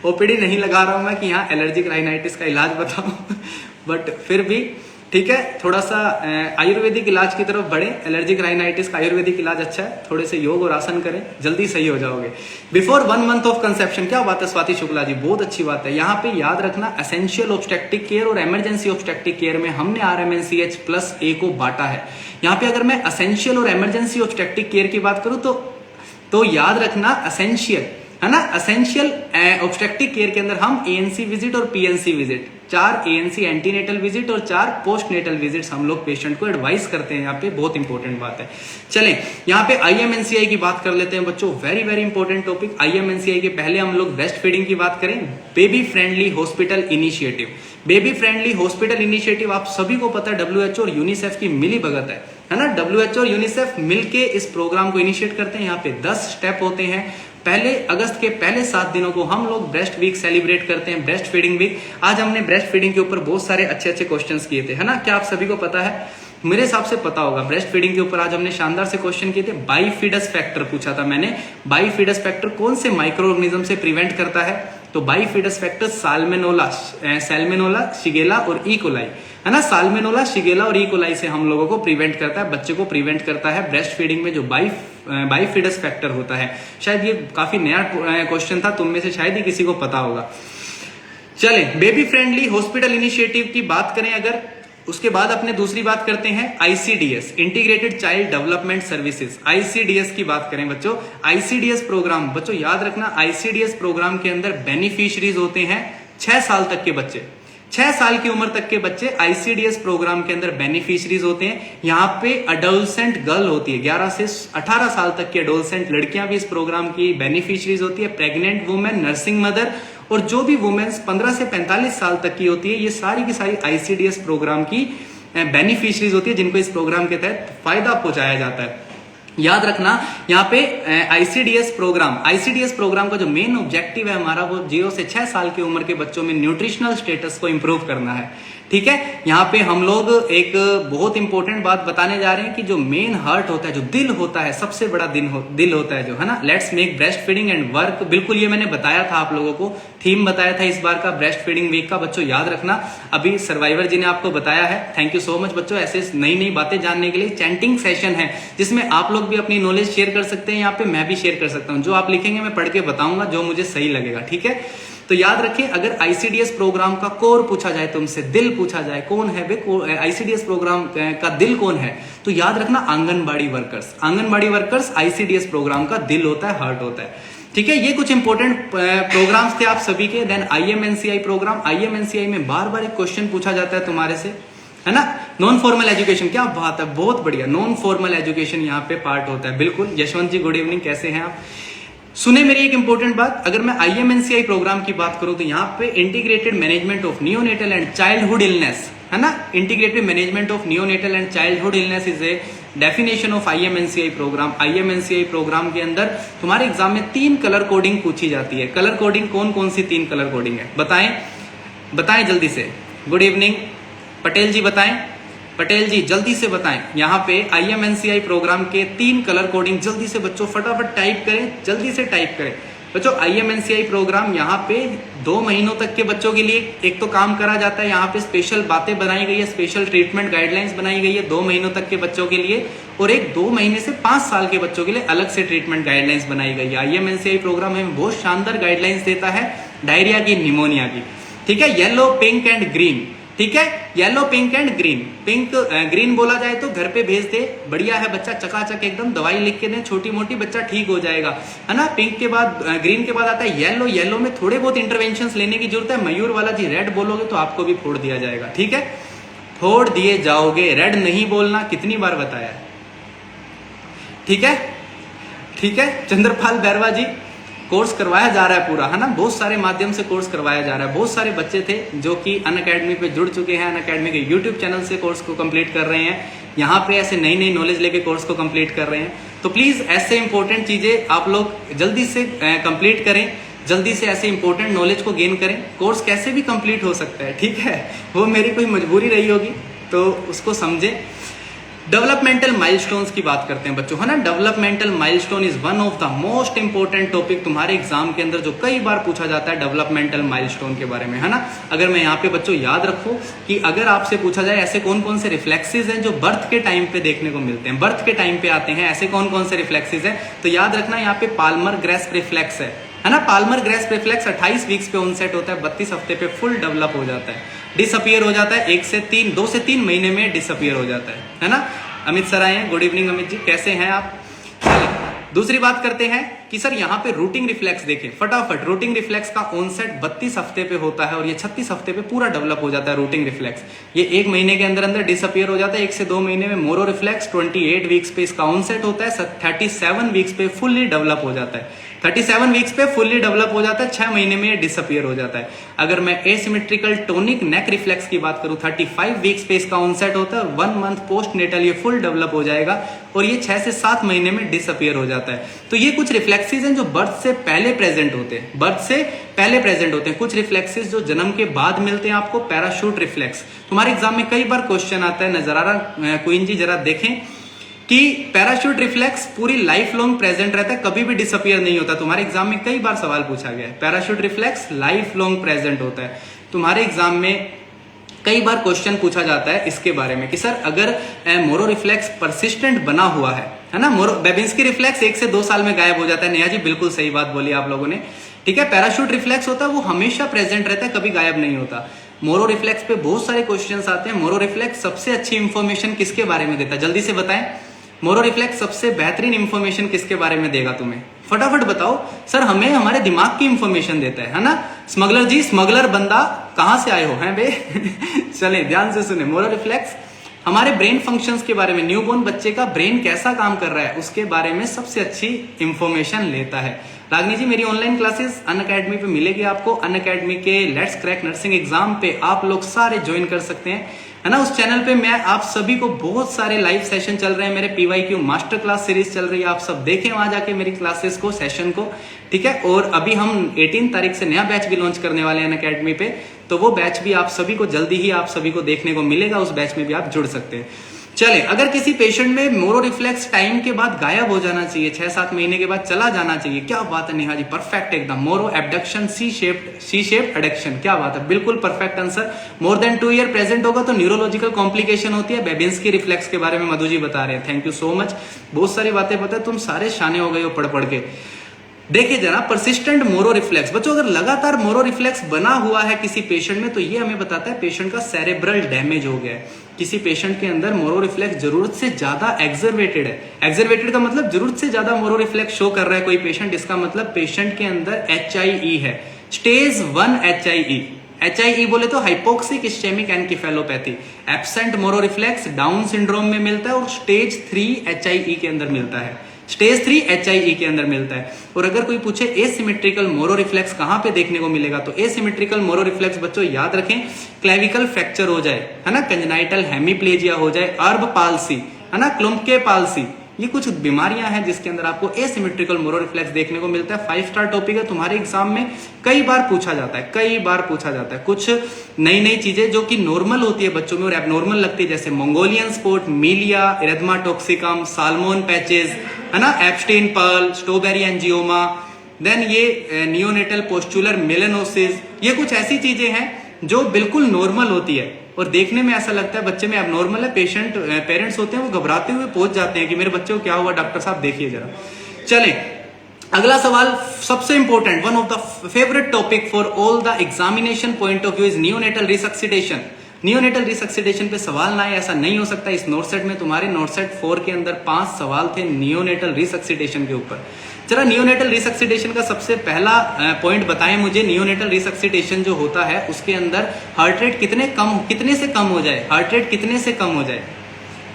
S1: ओपीडी नहीं लगा रहा हूं मैं कि यहाँ एलर्जिक राइनाइटिस का इलाज बताओ बट फिर भी ठीक है, थोड़ा सा आयुर्वेदिक इलाज की तरफ बढ़े। एलर्जिक राइनाइटिस का आयुर्वेदिक इलाज अच्छा है, थोड़े से योग और आसन करें, जल्दी सही हो जाओगे। बिफोर 1 मंथ ऑफ कंसेप्शन, क्या बात है स्वाति शुक्ला जी, बहुत अच्छी बात है। यहाँ पे याद रखना, एसेंशियल ऑब्स्टेट्रिक केयर और इमरजेंसी ऑब्स्टेट्रिक केयर में हमने RMNCH+A को बांटा है। यहाँ पे अगर मैं एसेंशियल और इमरजेंसी ऑब्स्टेट्रिक केयर की बात करूं तो याद रखना एसेंशियल, है ना, एसेंशियल ऑब्स्टेट्रिक केयर के अंदर हम ANC विजिट और PNC visit, 4 ANC antenatal visit और 4 पोस्टनेटल विजिट्स हम लोग पेशेंट को एडवाइस करते हैं। यहाँ पे बहुत इंपॉर्टेंट बात है। चलें यहाँ पे IMNCI की बात कर लेते हैं बच्चों, very very important topic. IMNCI के पहले हम लोग ब्रेस्ट फीडिंग की बात करें। Baby friendly hospital initiative, baby friendly hospital initiative आप सभी को पता है WHO और यूनिसेफ की मिली भगत है ना। WHO और यूनिसेफ मिलके इस प्रोग्राम को इनिशिएट करते हैं। यहाँ पे 10 स्टेप होते हैं। पहले अगस्त के पहले 7 दिनों को हम लोग ब्रेस्ट वीक सेलिब्रेट करते हैं, ब्रेस्ट फीडिंग वीक। आज हमने ब्रेस्ट फीडिंग के ऊपर बहुत सारे अच्छे अच्छे क्वेश्चंस किए थे, है ना। क्या आप सभी को पता है? मेरे हिसाब से पता होगा। ब्रेस्ट फीडिंग के ऊपर आज हमने शानदार से क्वेश्चन किए थे। बाइफिडस फैक्टर पूछा था मैंने। बाइफिडस फैक्टर कौन से माइक्रो ऑर्गेनिज्म से प्रिवेंट करता है? तो बाइफिडस फैक्टर साल्मोनेला, शिगेला और ई कोलाई, है ना। साल्मोनेला, शिगेला और ई कोलाई से हम लोगों को प्रिवेंट करता है, बच्चे को प्रिवेंट करता है ब्रेस्ट फीडिंग में जो बाइफिडस फैक्टर होता है। शायद ये काफी नया क्वेश्चन था, तुम में से शायद ही किसी को पता होगा। चले बेबी फ्रेंडली हॉस्पिटल इनिशिएटिव की बात करें अगर, उसके बाद अपने दूसरी बात करते हैं ICDS, integrated child development services. ICDS की बात करें बच्चों, ICDS प्रोग्राम, बच्चों याद रखना ICDS प्रोग्राम के अंदर बेनिफिशियरीज होते हैं 6 साल तक के बच्चे। 6 साल की उम्र तक के बच्चे ICDS प्रोग्राम के अंदर बेनिफिशियरीज होते हैं। यहाँ पे अडोलसेंट गर्ल होती है, 11 से 18 साल तक की अडोलसेंट लड़कियां भी इस प्रोग्राम की बेनिफिशियरीज होती है। प्रेग्नेंट वुमेन, नर्सिंग मदर और जो भी वुमेन्स 15 से 45 साल तक की होती है, ये सारी की सारी ICDS प्रोग्राम की बेनिफिशियरीज होती है, जिनको इस प्रोग्राम के तहत फायदा पहुंचाया जाता है। याद रखना यहाँ पे ICDS प्रोग्राम का जो मेन ऑब्जेक्टिव है हमारा, वो 0 से 6 साल की उम्र के बच्चों में न्यूट्रिशनल स्टेटस को इंप्रूव करना है। ठीक है, यहाँ पे हम लोग एक बहुत इंपॉर्टेंट बात बताने जा रहे हैं कि जो मेन हार्ट होता है, जो दिल होता है, सबसे बड़ा दिल होता है जो, है ना। Let's make breast feeding and work, बिल्कुल ये मैंने बताया था आप लोगों को, थीम बताया था इस बार का ब्रेस्ट फीडिंग वीक का। बच्चों याद रखना, अभी सर्वाइवर जी ने आपको बताया है। थैंक यू सो मच बच्चों, ऐसे नई नई बातें जानने के लिए। चैंटिंग सेशन है जिसमें आप लोग भी अपनी नॉलेज शेयर कर सकते हैं, यहाँ पे मैं भी शेयर कर सकता हूँ। जो आप लिखेंगे मैं पढ़ के बताऊंगा, जो मुझे सही लगेगा। ठीक है, तो याद रखिए, अगर ICDS प्रोग्राम का कोर पूछा जाए तुमसे, दिल पूछा जाए, कौन है ICDS प्रोग्राम का दिल कौन है, तो याद रखना anganwadi workers. Anganwadi workers ICDS programme का दिल होता है, हार्ट होता है। ठीक है, ये कुछ इंपॉर्टेंट प्रोग्राम्स थे आप सभी के। देन IMNCI प्रोग्राम, IMNCI में बार बार एक क्वेश्चन पूछा जाता है तुम्हारे से, है ना। नॉन फॉर्मल एजुकेशन, क्या बात है, बहुत बढ़िया। नॉन फॉर्मल एजुकेशन यहाँ पे पार्ट होता है, बिल्कुल। यशवंत जी गुड इवनिंग, कैसे हैं आप? सुने मेरी एक इंपॉर्टेंट बात, अगर मैं IMNCI प्रोग्राम की बात करूं तो यहाँ पे integrated management of neonatal and childhood illness, है ना। Integrated management of neonatal and childhood illness is a definition of IMNCI programme. IMNCI programme के अंदर तुम्हारे एग्जाम में 3 कलर कोडिंग पूछी जाती है। कलर कोडिंग कौन कौन सी 3 कलर कोडिंग है, बताएं जल्दी से। गुड इवनिंग पटेल जी, बताएं पटेल जी, जल्दी से बताएं। यहाँ पे IMNCI प्रोग्राम के 3 कलर कोडिंग, जल्दी से बच्चों फटाफट टाइप करें, जल्दी से टाइप करें बच्चों। IMNCI प्रोग्राम यहाँ पे 2 महीनों तक के बच्चों के लिए एक तो काम करा जाता है, यहाँ पे स्पेशल बातें बनाई गई है, स्पेशल ट्रीटमेंट गाइडलाइंस बनाई गई है 2 महीनों तक के बच्चों के लिए, और एक 2 महीने से 5 साल के बच्चों के लिए अलग से ट्रीटमेंट गाइडलाइंस बनाई गई है। IMNCI प्रोग्राम हमें बहुत शानदार गाइडलाइंस देता है डायरिया की, निमोनिया की। ठीक है, येलो, पिंक एंड ग्रीन। ठीक है, yellow, pink and green. Pink green बोला जाए तो घर पे भेज दे, बढ़िया है बच्चा, चकाचक एकदम, दवाई लिख के दे, छोटी मोटी, बच्चा ठीक हो जाएगा, है ना। पिंक के बाद, ग्रीन के बाद आता है येलो। येलो में थोड़े बहुत इंटरवेंशंस लेने की जरूरत है। मयूर वाला जी, रेड बोलोगे तो आपको भी फोड़ दिया जाएगा। ठीक है, फोड़ दिए जाओगे, रेड नहीं बोलना, कितनी बार बताया। ठीक है, ठीक है। चंद्रपाल बैरवा जी, कोर्स करवाया जा रहा है पूरा, है ना। बहुत सारे माध्यम से कोर्स करवाया जा रहा है। बहुत सारे बच्चे थे जो कि अनअकैडमी पे जुड़ चुके हैं, अनअकैडमी के यूट्यूब चैनल से कोर्स को कंप्लीट कर रहे हैं। यहाँ पे ऐसे नई नई नॉलेज लेके कोर्स को कंप्लीट कर रहे हैं। तो प्लीज ऐसे इंपॉर्टेंट चीजें आप लोग जल्दी से कंप्लीट करें, जल्दी से ऐसे इंपॉर्टेंट नॉलेज को गेन करें। कोर्स कैसे भी कंप्लीट हो सकता है, ठीक है, वो मेरी कोई मजबूरी रही होगी, तो उसको समझें। डेवलपमेंटल माइलस्टोन्स की बात करते हैं बच्चों, है ना। Developmental milestone is one of the most important topic तुम्हारे एग्जाम के अंदर, जो कई बार पूछा जाता है डेवलपमेंटल माइलस्टोन के बारे में, है ना। अगर मैं यहाँ पे बच्चों याद रखो कि अगर आपसे पूछा जाए ऐसे कौन कौन से रिफ्लेक्सेस हैं जो बर्थ के टाइम पे देखने को मिलते हैं, बर्थ के टाइम पे आते हैं, ऐसे कौन कौन से रिफ्लेक्सेस हैं, तो याद रखना यहाँ पे पाल्मर ग्रेस्प रिफ्लेक्स है ना। पाल्मर ग्रेस्प रिफ्लेक्स 28 वीक्स पे ऑनसेट होता है, 32 हफ्ते पे फुल डेवलप हो जाता है, डिसअपियर हो जाता है 2 से 3 महीने में डिसअपियर हो जाता है ना। अमित सर आए हैं, गुड इवनिंग अमित जी, कैसे हैं आप। दूसरी बात करते हैं कि सर यहाँ पे रूटिंग रिफ्लेक्स देखें फटाफट। रूटिंग रिफ्लेक्स का ऑनसेट 32 हफ्ते पे होता है और ये 36 हफ्ते पे पूरा डेवलप हो जाता है रूटिंग रिफ्लेक्स। ये 1 महीने के अंदर अंदर डिसअपियर हो जाता है, 1 से 2 महीने में। मोरो रिफ्लेक्स 28 वीक्स पे इसका ऑनसेट होता है, 37 वीक्स पे फुल्ली डेवलप हो जाता है, 37 वीक्स पे फुल्ली डेवलप हो जाता है, 6 महीने में डिसअपियर हो जाता है। अगर मैं एसिमेट्रिकल टोनिक नेक रिफ्लेक्स की बात करूं, 35 वीक्स पे इसका ऑनसेट होता है और 1 मंथ पोस्ट नेटल ये फुल डेवलप हो जाएगा और ये 6 से 7 महीने में डिसअपियर हो जाता है। तो ये कुछ रिफ्लेक्सेस हैं जो बर्थ से पहले प्रेजेंट होते हैं, बर्थ से पहले प्रेजेंट होते हैं। कुछ रिफ्लेक्सेस जो जन्म के बाद मिलते हैं आपको, पैराशूट रिफ्लेक्स। तुम्हारे एग्जाम में कई बार क्वेश्चन आता है, नजर आ रहा क्वीन जी जरा देखें कि पैराशूट रिफ्लेक्स पूरी लाइफ लॉन्ग प्रेजेंट रहता है, कभी भी डिसअपियर नहीं होता। तुम्हारे एग्जाम में कई बार सवाल पूछा गया है, parachute reflex life long present होता है। तुम्हारे एग्जाम में कई बार क्वेश्चन पूछा जाता है इसके बारे में कि सर अगर मोरो रिफ्लेक्स परसिस्टेंट बना हुआ है ना, मोरो बेबिंस्की रिफ्लेक्स 1 से 2 साल में गायब हो जाता है। नेहा जी बिल्कुल सही बात बोली आप लोगों ने, ठीक है। पैराशूट रिफ्लेक्स होता है वो हमेशा प्रेजेंट रहता है, कभी गायब नहीं होता। मोरो रिफ्लेक्स पे बहुत सारे क्वेश्चंस आते हैं। मोरो रिफ्लेक्स सबसे अच्छी इंफॉर्मेशन किसके बारे में देता है, जल्दी से बताएं। मोरो रिफ्लेक्स सबसे बेहतरीन इंफॉर्मेशन किसके बारे में देगा तुम्हें, फटाफट बताओ। सर हमें हमारे दिमाग की इंफॉर्मेशन देता है ना। स्मगलर जी, स्मगलर बंदा कहां से आए हो हैं बे चले ध्यान से सुने। मोरो रिफ्लेक्स हमारे ब्रेन फंक्शंस के बारे में, न्यूबॉर्न बच्चे का ब्रेन कैसा काम कर रहा है उसके बारे में सबसे अच्छी इंफॉर्मेशन लेता है। रागनी जी मेरी ऑनलाइन क्लासेस अनअकैडमी पे मिलेगी आपको। अनअकैडमी के लेट्स क्रैक नर्सिंग एग्जाम पे आप लोग सारे ज्वाइन कर सकते हैं, है ना। उस चैनल पे मैं आप सभी को बहुत सारे लाइव सेशन चल रहे हैं, मेरे PYQ मास्टर क्लास सीरीज चल रही है, आप सब देखें वहां जाके मेरी क्लासेस को, सेशन को, ठीक है। और अभी हम 18 तारीख से नया बैच भी लॉन्च करने वाले हैं अनअकैडमी पे, तो वो बैच भी आप सभी को जल्दी ही आप सभी को देखने को मिलेगा, उस बैच में भी आप जुड़ सकते हैं। चले, अगर किसी पेशेंट में मोरो रिफ्लेक्स टाइम के बाद गायब हो जाना चाहिए, 6-7 महीने के बाद चला जाना चाहिए, क्या बात है नेहा जी, परफेक्ट एकदम। मोरो एबडक्शन सी शेप्ड एडक्शन, क्या बात है, बिल्कुल perfect answer. More than 2 year present होगा तो न्यूरोलॉजिकल कॉम्प्लिकेशन होती है। बेबिंस्की रिफ्लेक्स के बारे में मधु जी बता रहे हैं, थैंक यू सो मच। बहुत सारी बातें पता है, तुम सारे शाने हो गए हो पढ़ पढ़ के। देखिए जरा, परसिस्टेंट मोरो रिफ्लेक्स बच्चों, अगर लगातार मोरो रिफ्लेक्स बना हुआ है किसी पेशेंट में तो ये हमें बताता है पेशेंट का सेरेब्रल डैमेज हो गया है। किसी पेशेंट के अंदर मोरो रिफ्लेक्स जरूरत से ज्यादा एक्सरवेटेड है। एक्सरवेटेड का मतलब जरूरत से ज्यादा मोरो रिफ्लेक्स शो कर रहा है कोई पेशेंट, इसका मतलब पेशेंट के अंदर HIE है, स्टेज 1 HIE। HIE बोले तो hypoxic ischaemic encephalopathy. Absent Moro reflex down syndrome में मिलता है और स्टेज 3 HIE के अंदर मिलता है, स्टेज 3 HIE के अंदर मिलता है। और अगर कोई पूछे एसिमेट्रिकल मोरो रिफ्लेक्स कहां पे देखने को मिलेगा, तो एसिमेट्रिकल मोरो रिफ्लेक्स बच्चों याद रखें, क्लेविकल फ्रैक्चर हो जाए, है ना, कंजेनाइटल हेमीप्लेजिया हो जाए, अर्ब पाल्सी, है ना, क्लुम्पके पाल्सी, ये कुछ बीमारियां हैं जिसके अंदर आपको एसिमेट्रिकल मोरो रिफ्लेक्स देखने को मिलता है। 5 स्टार टॉपिक है, तुम्हारे एग्जाम में कई बार पूछा जाता है, कई बार पूछा जाता है। कुछ नई नई चीजें जो कि नॉर्मल होती है बच्चों में और एबनॉर्मल लगती है, जैसे मंगोलियन स्पॉट, मीलिया, इरेथमा टॉक्सिकम, साल्मोन पैचेस, है ना, एप्स्टीन पर्ल, स्ट्रॉबेरी एंजियोमा, देन ये नियोनेटल पोस्चुलर मेलेनोसिस, ये कुछ ऐसी चीजें हैं जो बिल्कुल नॉर्मल होती है और देखने में ऐसा लगता है बच्चे में एबनॉर्मल है। पेरेंट्स होते हैं वो घबराते हुए पहुंच जाते हैं कि मेरे बच्चे को क्या हुआ, डॉक्टर साहब देखिए जरा। चलें, अगला सवाल सबसे important, one of the favourite topic for all the examination point of view is neonatal resuscitation. Neonatal resuscitation पे सवाल ना आए ऐसा नहीं हो सकता। इस नोटसेट में तुम्हारे नोटसेट 4 के अंदर 5 सवाल थे नियोनेटल रिसक्सिटेशन के ऊपर। जरा नियोनेटल रिसक्सिटेशन का सबसे पहला पॉइंट बताएं मुझे। नियोनेटल रिसक्सिटेशन जो होता है उसके अंदर हार्ट रेट कितने से कम हो जाए, हार्ट रेट कितने से कम हो जाए,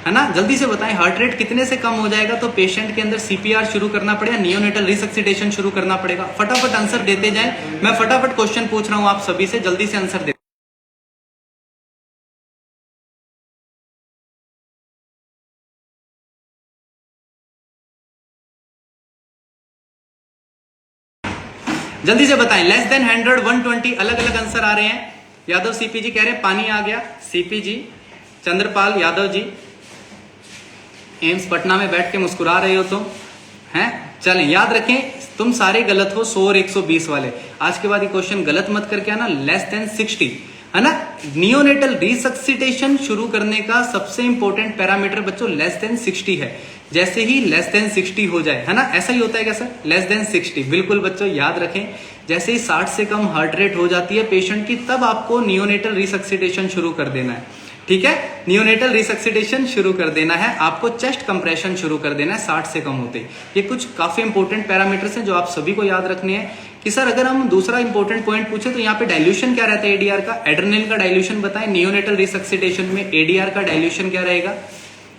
S1: है ना, जल्दी से बताएं, हार्ट रेट कितने से कम हो जाएगा तो पेशेंट के अंदर CPR शुरू करना पड़ेगा, नियोनेटल रिसक्सिटेशन शुरू करना पड़ेगा। फटाफट आंसर देते जाएं, मैं फटाफट क्वेश्चन पूछ रहा हूं आप सभी से, जल्दी से आंसर दे। जल्दी से बताएं, लेस देन 100, 120, अलग अलग आंसर आ रहे हैं। यादव CP जी कह रहे हैं पानी आ गया, CP जी चंद्रपाल यादव जी, एम्स पटना में बैठ के मुस्कुरा रहे हो तुम, हैं? चलें, याद रखें तुम सारे गलत हो 100 और 120 वाले। आज के बाद ये क्वेश्चन गलत मत करके आना। लेस देन 60 है ना, नियोनेटल रिसक्सिटेशन शुरू करने का सबसे इंपॉर्टेंट पैरामीटर बच्चों लेस देन 60 है। जैसे ही लेस देन 60 हो जाए, है ना, ऐसा ही होता है क्या सर, लेस देन 60, बिल्कुल बच्चों याद रखें। जैसे ही 60 से कम हार्ट रेट हो जाती है पेशेंट की, तब आपको नियोनेटल रिसक्सिटेशन शुरू कर देना है। ठीक है, नियोनेटल रिसक्सिटेशन शुरू कर देना है, आपको चेस्ट कंप्रेशन शुरू कर देना है 60 से कम होते ही। ये कुछ काफी इंपॉर्टेंट पैरामीटर्स हैं जो आप सभी को याद रखने हैं। कि सर अगर हम दूसरा इंपॉर्टेंट पॉइंट पूछे तो यहाँ पे डाइल्यूशन क्या रहता है एडीआर का, एड्रेनलिन का डाइल्यूशन बताएं। नियोनेटल रिसक्सिटेशन में एडीआर का डाइल्यूशन क्या रहेगा?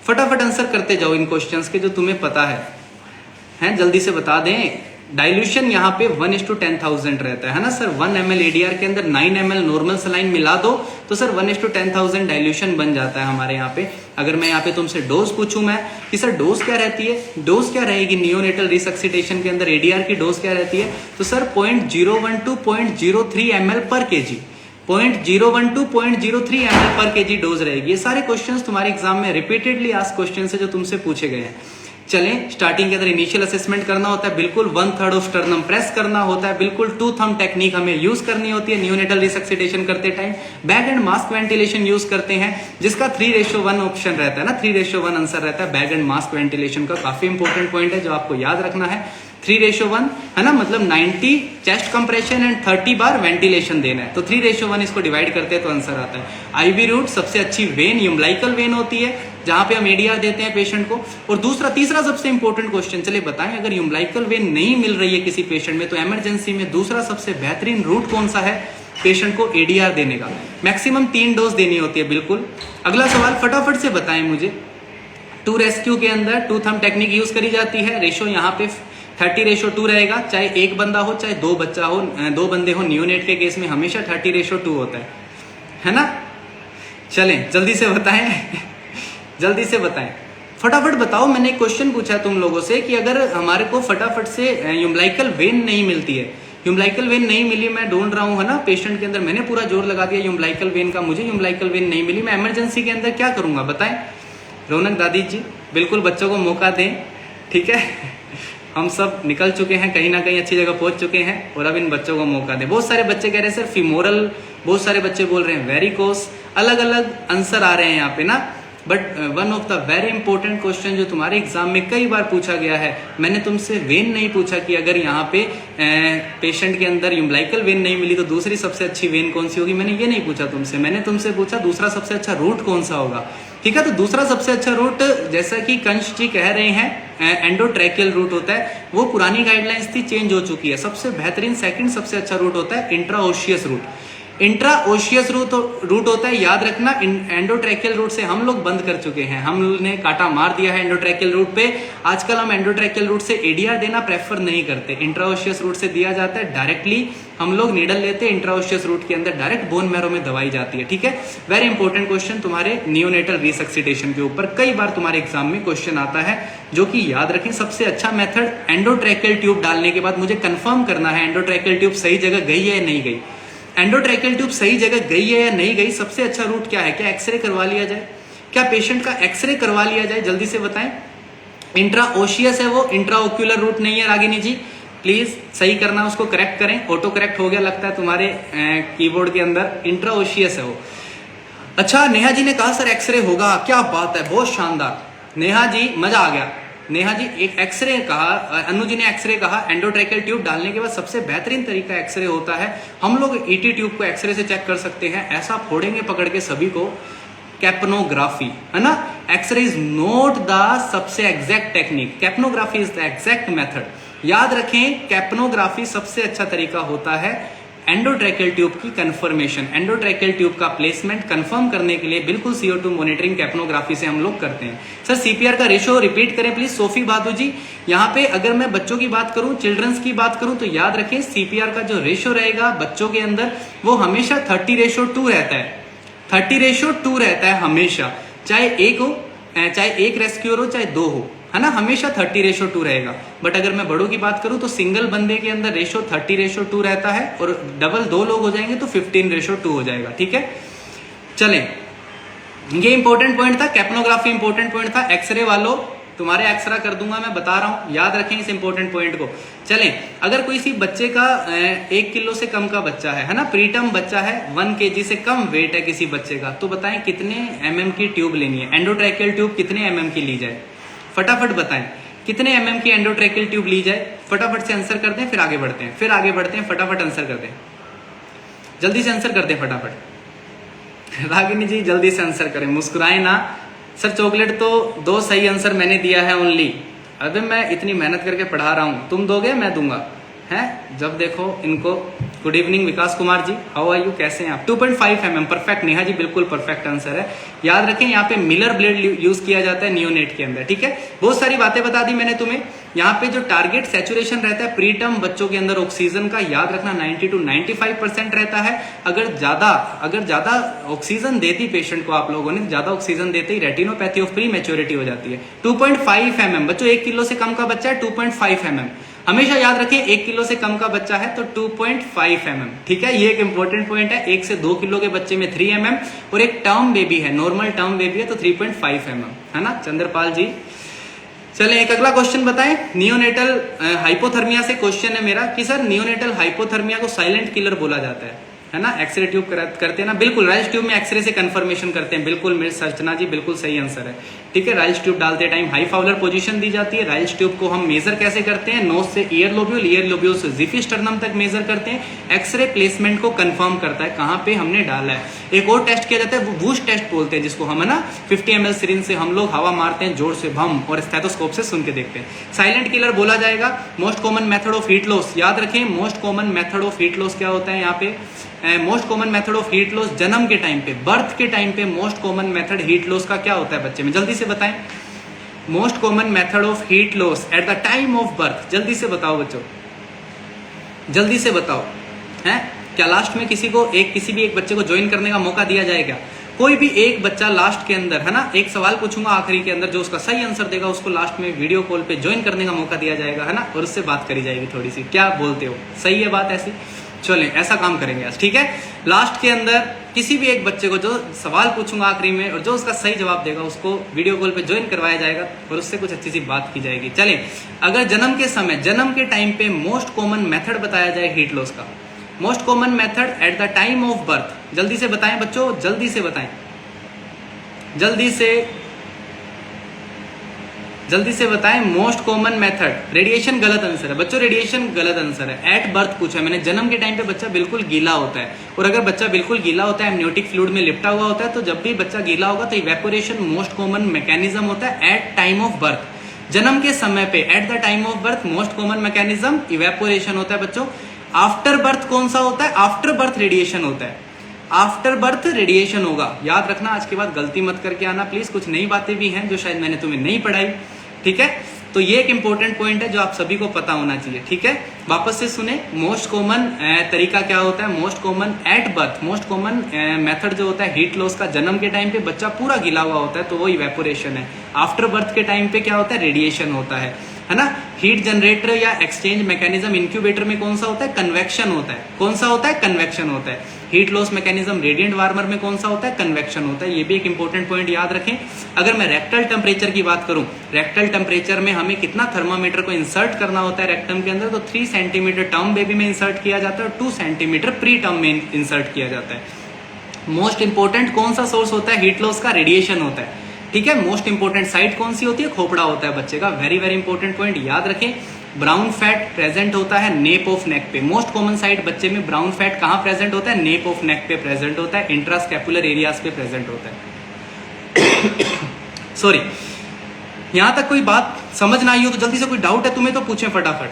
S1: फटाफट आंसर करते जाओ इन क्वेश्चंस के जो तुम्हें पता है जल्दी से बता दें। डाइल्यूशन यहाँ पे 1:10,000 रहता है ना सर। 1 ml एडीआर के अंदर 9 ml नॉर्मल सलाइन मिला दो तो सर 1:10,000 डाइल्यूशन बन जाता है हमारे यहाँ पे। अगर मैं यहाँ पे तुमसे डोज पूछूं मैं कि सर डोज क्या रहती है, डोज क्या रहेगी नियोनेटल रिसक्सिटेशन के अंदर, एडीआर की डोज क्या रहती है, तो सर 0.01 to 0.03 ml पर केजी, 0.01 to 0.03 ml पर केजी डोज रहेगी। ये सारे क्वेश्चंस तुम्हारे एग्जाम में रिपीटेडली आस्क्ड क्वेश्चंस है जो तुमसे पूछे गए हैं। चलें, स्टार्टिंग के अंदर इनिशियल असेसमेंट करना होता है, बिल्कुल 1/3 ऑफ स्टर्नम प्रेस करना होता है, बिल्कुल 2 थंब टेक्निक हमें यूज करनी होती है नियोनेटल रिसक्सिटेशन करते time. Bag and mask ventilation use करते हैं जिसका 3:1 ऑप्शन रहता है ना, 3:1 आंसर रहता है बैग एंड मास्क वेंटिलेशन का। काफी इंपॉर्टेंट पॉइंट है जो आपको याद रखना है। 3:1 है ना, मतलब 90 chest compression and 30 bar ventilation देना है, तो 3:1 इसको डिवाइड करते हैं तो आंसर आता है। आईवी रूट सबसे अच्छी वेन यूम्बलाइकल वेन होती है जहां पे हम एडीआर देते हैं पेशेंट को। और तीसरा सबसे इंपॉर्टेंट क्वेश्चन, चलिए बताएं, अगर यूम्बलाइकल वेन नहीं मिल रही है किसी पेशेंट में तो इमरजेंसी में दूसरा सबसे बेहतरीन रूट कौन सा है पेशेंट को एडीआर देने का? मैक्सिमम 3 डोज देनी होती है, बिल्कुल। अगला सवाल फटाफट से बताएं मुझे। 2 रेस्क्यू के अंदर 2 थंब टेक्निक यूज करी जाती है। रेशो यहाँ पे 30:2 रहेगा, चाहे एक बंदा हो चाहे 2 बच्चा हो, 2 बंदे हो। नियोनेट के केस में हमेशा 30:2 होता है ना। चलें जल्दी से बताएं जल्दी से बताएं, फटाफट बताओ। मैंने एक क्वेश्चन पूछा तुम लोगों से कि अगर हमारे को फटाफट से यूम्बलाइकल वेन नहीं मिलती है, यूम्बलाइकल वेन नहीं मिली, मैं ढूंढ रहा हूँ है ना पेशेंट के अंदर, मैंने पूरा जोर लगा दिया यूम्बलाइकल वेन का, मुझे यूम्बलाइकल वेन नहीं मिली, मैं इमरजेंसी के अंदर क्या करूंगा बताएं? रौनक दादी जी, बिल्कुल बच्चों को मौका दें, ठीक है। हम सब निकल चुके हैं, कहीं ना कहीं अच्छी जगह पहुंच चुके हैं और अब इन बच्चों को मौका दें। बहुत सारे बच्चे कह रहे हैं सर फीमोरल, बहुत सारे बच्चे बोल रहे हैं वेरिकोस, अलग अलग आंसर आ रहे हैं यहाँ पे ना। But one of the very important question जो तुम्हारे एग्जाम में कई बार पूछा गया है, मैंने तुमसे वेन नहीं पूछा कि अगर यहाँ पे पेशेंट के अंदर यूम्बलाइकल वेन नहीं मिली तो दूसरी सबसे अच्छी वेन कौन सी होगी, मैंने ये नहीं पूछा तुमसे। मैंने तुमसे पूछा दूसरा सबसे अच्छा रूट कौन सा होगा, ठीक है। तो दूसरा सबसे अच्छा रूट, जैसा कि कंश जी कह रहे हैं, एंडोट्रैकियल रूट होता है। वो पुरानी गाइडलाइंस थी, चेंज हो चुकी है। सबसे बेहतरीन सेकंड सबसे अच्छा रूट होता है इंट्राओशियस रूट। इंट्राओशियस रूट होता है, याद रखना। एंडोट्रैकियल रूट से हम लोग बंद कर चुके हैं, हमने काटा मार दिया है एंडोट्रैकियल रूट पे। आजकल हम एंडोट्रैकियल रूट से एडीआर देना प्रेफर नहीं करते, इंट्राओशियस रूट से दिया जाता है। डायरेक्टली हम लोग नीडल लेते हैं, इंट्राओशियस रूट के अंदर डायरेक्ट बोन मैरो में दवाई जाती है, ठीक है। वेरी इंपॉर्टेंट क्वेश्चन तुम्हारे नियोनेटल रिसक्सिटेशन के ऊपर कई बार तुम्हारे एग्जाम में क्वेश्चन आता है, जो कि याद रखें सबसे अच्छा मेथड एंडोट्रैकियल ट्यूब डालने के बाद मुझे कंफर्म करना है एंडोट्रैकियल ट्यूब सही जगह गई है या नहीं गई। एंडोट्रैकियल ट्यूब सही जगह गई है या नहीं गई, सबसे अच्छा रूट क्या है? क्या एक्सरे करवा लिया जाए? क्या पेशेंट का एक्सरे करवा लिया जाए? जल्दी से बताएं। इंट्राओशियस है वो, इंट्राओक्यूलर रूट नहीं है। रागिनी जी प्लीज सही करना, उसको करेक्ट करें। ऑटो करेक्ट हो गया लगता है तुम्हारे कीबोर्ड के अंदर, इंट्राओशियस है वो। अच्छा, नेहा जी ने कहा सर एक्सरे होगा, क्या बात है, बहुत शानदार। नेहा जी मजा आ गया। नेहा जी एक एक्सरे कहा, अनु जी ने एक्सरे कहा। एंडोट्रैकियल ट्यूब डालने के बाद सबसे बेहतरीन तरीका एक्सरे होता है। हम लोग ईटी ट्यूब को एक्सरे से चेक कर सकते हैं, ऐसा फोड़ेंगे पकड़ के सभी को, कैप्नोग्राफी है ना। एक्सरे इज नॉट द सबसे exact technique, capnography is the exact method. याद रखें, कैप्नोग्राफी सबसे अच्छा तरीका होता है एंडोट्रैकियल ट्यूब की कंफर्मेशन, एंडोट्रैकियल ट्यूब का प्लेसमेंट कंफर्म करने के लिए बिल्कुल CO2 मॉनिटरिंग कैप्नोग्राफी से हम लोग करते हैं। सर सीपीआर का रेशो रिपीट करें प्लीज, सोफी बहादुर जी। यहाँ पे अगर मैं बच्चों की बात करूं, चिल्ड्रंस की बात करूं, तो याद रखें सीपीआर का जो रेशो रहेगा बच्चों के अंदर वो हमेशा 30:2 रहता है। 30:2 रहता है हमेशा, चाहे एक रेस्क्यूअर हो चाहे 2 हो, है ना, हमेशा 30:2 रहेगा। बट अगर मैं बड़ों की बात करूं तो सिंगल बंदे के अंदर रेशो 30:2 रहता है और डबल 2 लोग हो जाएंगे तो 15:2 हो जाएगा, ठीक है। चलें ये इंपॉर्टेंट पॉइंट था, कैप्नोग्राफी इंपॉर्टेंट पॉइंट था। एक्सरे वालों तुम्हारे एक्सरा कर दूंगा, मैं बता रहा हूं, याद रखें इस इंपॉर्टेंट पॉइंट को। चलें, अगर कोई सी बच्चे का 1 किलो से कम का बच्चा है ना, प्रीटर्म बच्चा है, 1 kg से कम वेट है किसी बच्चे का, तो बताएं कितने mm की ट्यूब लेनी है, एंडोट्रैकियल ट्यूब कितने mm की ली जाए, फटाफट बताएं कितने mm की एंडोट्रैकियल ट्यूब ली जाए, फटाफट से आंसर कर दें, फिर आगे बढ़ते हैं, फटाफट आंसर कर दें, जल्दी से आंसर कर दें फटाफट। रागिनी जी जल्दी से आंसर करें, मुस्कुराए ना। सर चॉकलेट तो 2 सही आंसर मैंने दिया है ओनली। अबे मैं इतनी मेहनत करके पढ़ा रहा हूं, तुम दोगे मैं दूंगा हैं, जब देखो इनको। Good evening Vikas Kumar ji, how are you, कैसे हैं आप। 2.5 mm परफेक्ट, नेहा जी बिल्कुल परफेक्ट आंसर है। याद रखें यहाँ पे मिलर ब्लेड यूज किया जाता है नियोनेट के अंदर, ठीक है। बहुत सारी बातें बता दी मैंने तुम्हें। यहाँ पे जो टारगेट सैचुरेशन रहता है प्रीटर्म बच्चों के अंदर ऑक्सीजन का, याद रखना 90 to 95% रहता है। अगर ज्यादा ऑक्सीजन देती पेशेंट को आप लोगों ने, ज्यादा ऑक्सीजन देते ही रेटिनोपैथी ऑफ प्री मैच्योरिटी हो जाती है। 2.5 mm बच्चों, 1 किलो से कम का बच्चा है 2.5 mm, हमेशा याद रखें 1 किलो से कम का बच्चा है तो 2.5 mm, ठीक है। ये एक इंपॉर्टेंट पॉइंट है। 1 से 2 किलो के बच्चे में 3 mm, और एक टर्म बेबी है, नॉर्मल टर्म बेबी है तो 3.5 mm, है ना चंद्रपाल जी। चलें एक अगला क्वेश्चन बताएं। नियोनेटल हाइपोथर्मिया से क्वेश्चन है मेरा कि सर नियोनेटल हाइपोथर्मिया को साइलेंट किलर बोला जाता है ना। एक्सरे ट्यूब करते हैं ना, बिल्कुल राइल्स ट्यूब में एक्सरे से कंफर्मेशन करते हैं, बिल्कुल मेरे सर्चना जी बिल्कुल सही आंसर है, ठीक है। राइल्स ट्यूब डालते टाइम हाई फाउलर पोजीशन दी जाती है। राइल्स ट्यूब को हम मेजर कैसे करते हैं, नोज से ईयर लोब्यूल, ईयर लोब्यूल से जिफिस्टर्नम तक मेजर करते हैं। एक्सरे प्लेसमेंट को कंफर्म करता है कहां पे हमने डाला है। एक और टेस्ट किया जाता है, वो वूश टेस्ट बोलते हैं जिसको हम, है ना, 50 ml सिरिंज से हम लोग हवा मारते हैं जोर से भम, और स्टेथोस्कोप से सुन के देखते हैं। साइलेंट किलर बोला जाएगा। Most common method of heat loss, याद रखें most common method of heat loss क्या होता है यहाँ पे। Most common method of heat loss जन्म के टाइम पे, बर्थ के टाइम पे most common method heat loss का क्या होता है बच्चे में, जल्दी से बताएं। Most common method of heat loss at the time of birth, जल्दी से बताओ बच्चों, जल्दी से बताओ। हैं क्या लास्ट में किसी भी एक बच्चे को ज्वाइन करने का मौका दिया जाएगा? कोई भी एक बच्चा लास्ट के अंदर, है ना, एक सवाल पूछूंगा आखिरी के अंदर, जो उसका सही आंसर देगा उसको लास्ट में वीडियो कॉल पे ज्वाइन करने का मौका दिया जाएगा, है ना, और उससे बात करी जाएगी थोड़ी सी। क्या बोलते हो, सही है बात ऐसी? चलें ऐसा काम करेंगे आज, ठीक है। लास्ट के अंदर किसी भी एक बच्चे को जो सवाल पूछूंगा आखिरी में, और जो उसका सही जवाब देगा उसको वीडियो कॉल पे ज्वाइन करवाया जाएगा और उससे कुछ अच्छी सी बात की जाएगी। चलें, अगर जन्म के टाइम पे मोस्ट कॉमन मेथड बताया जाए हीट लॉस का, most common method at the time of birth, जल्दी से बताएं बच्चों, जल्दी से बताएं, जल्दी से बताएं। मोस्ट कॉमन मेथड, रेडिएशन गलत आंसर है बच्चों, रेडिएशन गलत आंसर है। एट बर्थ पूछा है मैंने। जन्म के टाइम पे बच्चा बिल्कुल गीला होता है, और अगर बच्चा बिल्कुल गीला होता है, एमनियोटिक फ्लूइड में लिपटा हुआ होता है, तो जब भी बच्चा गीला होगा तो इवेपोरेशन मोस्ट कॉमन मैकेनिज्म होता है एट टाइम ऑफ बर्थ। जन्म के समय पे at the time of birth most common mechanism evaporation होता है बच्चों। आफ्टर बर्थ कौन सा होता है? आफ्टर बर्थ रेडिएशन होता है, आफ्टर बर्थ रेडिएशन होगा। याद रखना, आज के बाद गलती मत करके आना प्लीज, कुछ नई बातें भी हैं जो शायद मैंने तुम्हें नहीं पढ़ाई, ठीक है। तो ये एक इंपॉर्टेंट पॉइंट है जो आप सभी को पता होना चाहिए, ठीक है। वापस से सुने, मोस्ट कॉमन तरीका क्या होता है, most common at birth, most common method जो होता है हीट लॉस का, जन्म के टाइम पे बच्चा पूरा गीला हुआ होता है तो वो इवेपोरेशन है। आफ्टर बर्थ के टाइम पे क्या होता है, रेडिएशन होता है ना। हीट जनरेटर या एक्सचेंज मैकेनिज्म इंक्यूबेटर में कौन सा होता है, कन्वेक्शन होता है। कौन सा होता है, कन्वेक्शन होता है। Heat loss mechanism radiant warmer में कौन सा होता है, कन्वेक्शन होता है। ये भी एक इंपॉर्टेंट पॉइंट याद रखें। अगर मैं रेक्टल टेम्परेचर की बात करूं, रेक्टल टेम्परेचर में हमें कितना थर्मामीटर को इंसर्ट करना होता है रेक्टम के अंदर, तो 3 सेंटीमीटर टर्म बेबी में इंसर्ट किया जाता है और 2 सेंटीमीटर प्री टर्म में इंसर्ट किया जाता है। मोस्ट इंपोर्टेंट कौन सा सोर्स होता है हीट लॉस का, रेडिएशन होता है, ठीक है। मोस्ट इंपोर्टेंट साइट कौन सी होती है, खोपड़ा होता है बच्चे का। वेरी वेरी इंपॉर्टेंट पॉइंट याद रखें। ब्राउन फैट प्रेजेंट होता है नेप ऑफ नेक पे। मोस्ट कॉमन साइट बच्चे में ब्राउन फैट कहां प्रेजेंट होता है, नेप ऑफ नेक पे प्रेजेंट होता है, इंट्रास्कैपुलर एरियाज पे प्रेजेंट होता है। सॉरी, यहां तक कोई बात समझ ना आई हो तो जल्दी से, कोई डाउट है तुम्हें तो पूछें फटाफट।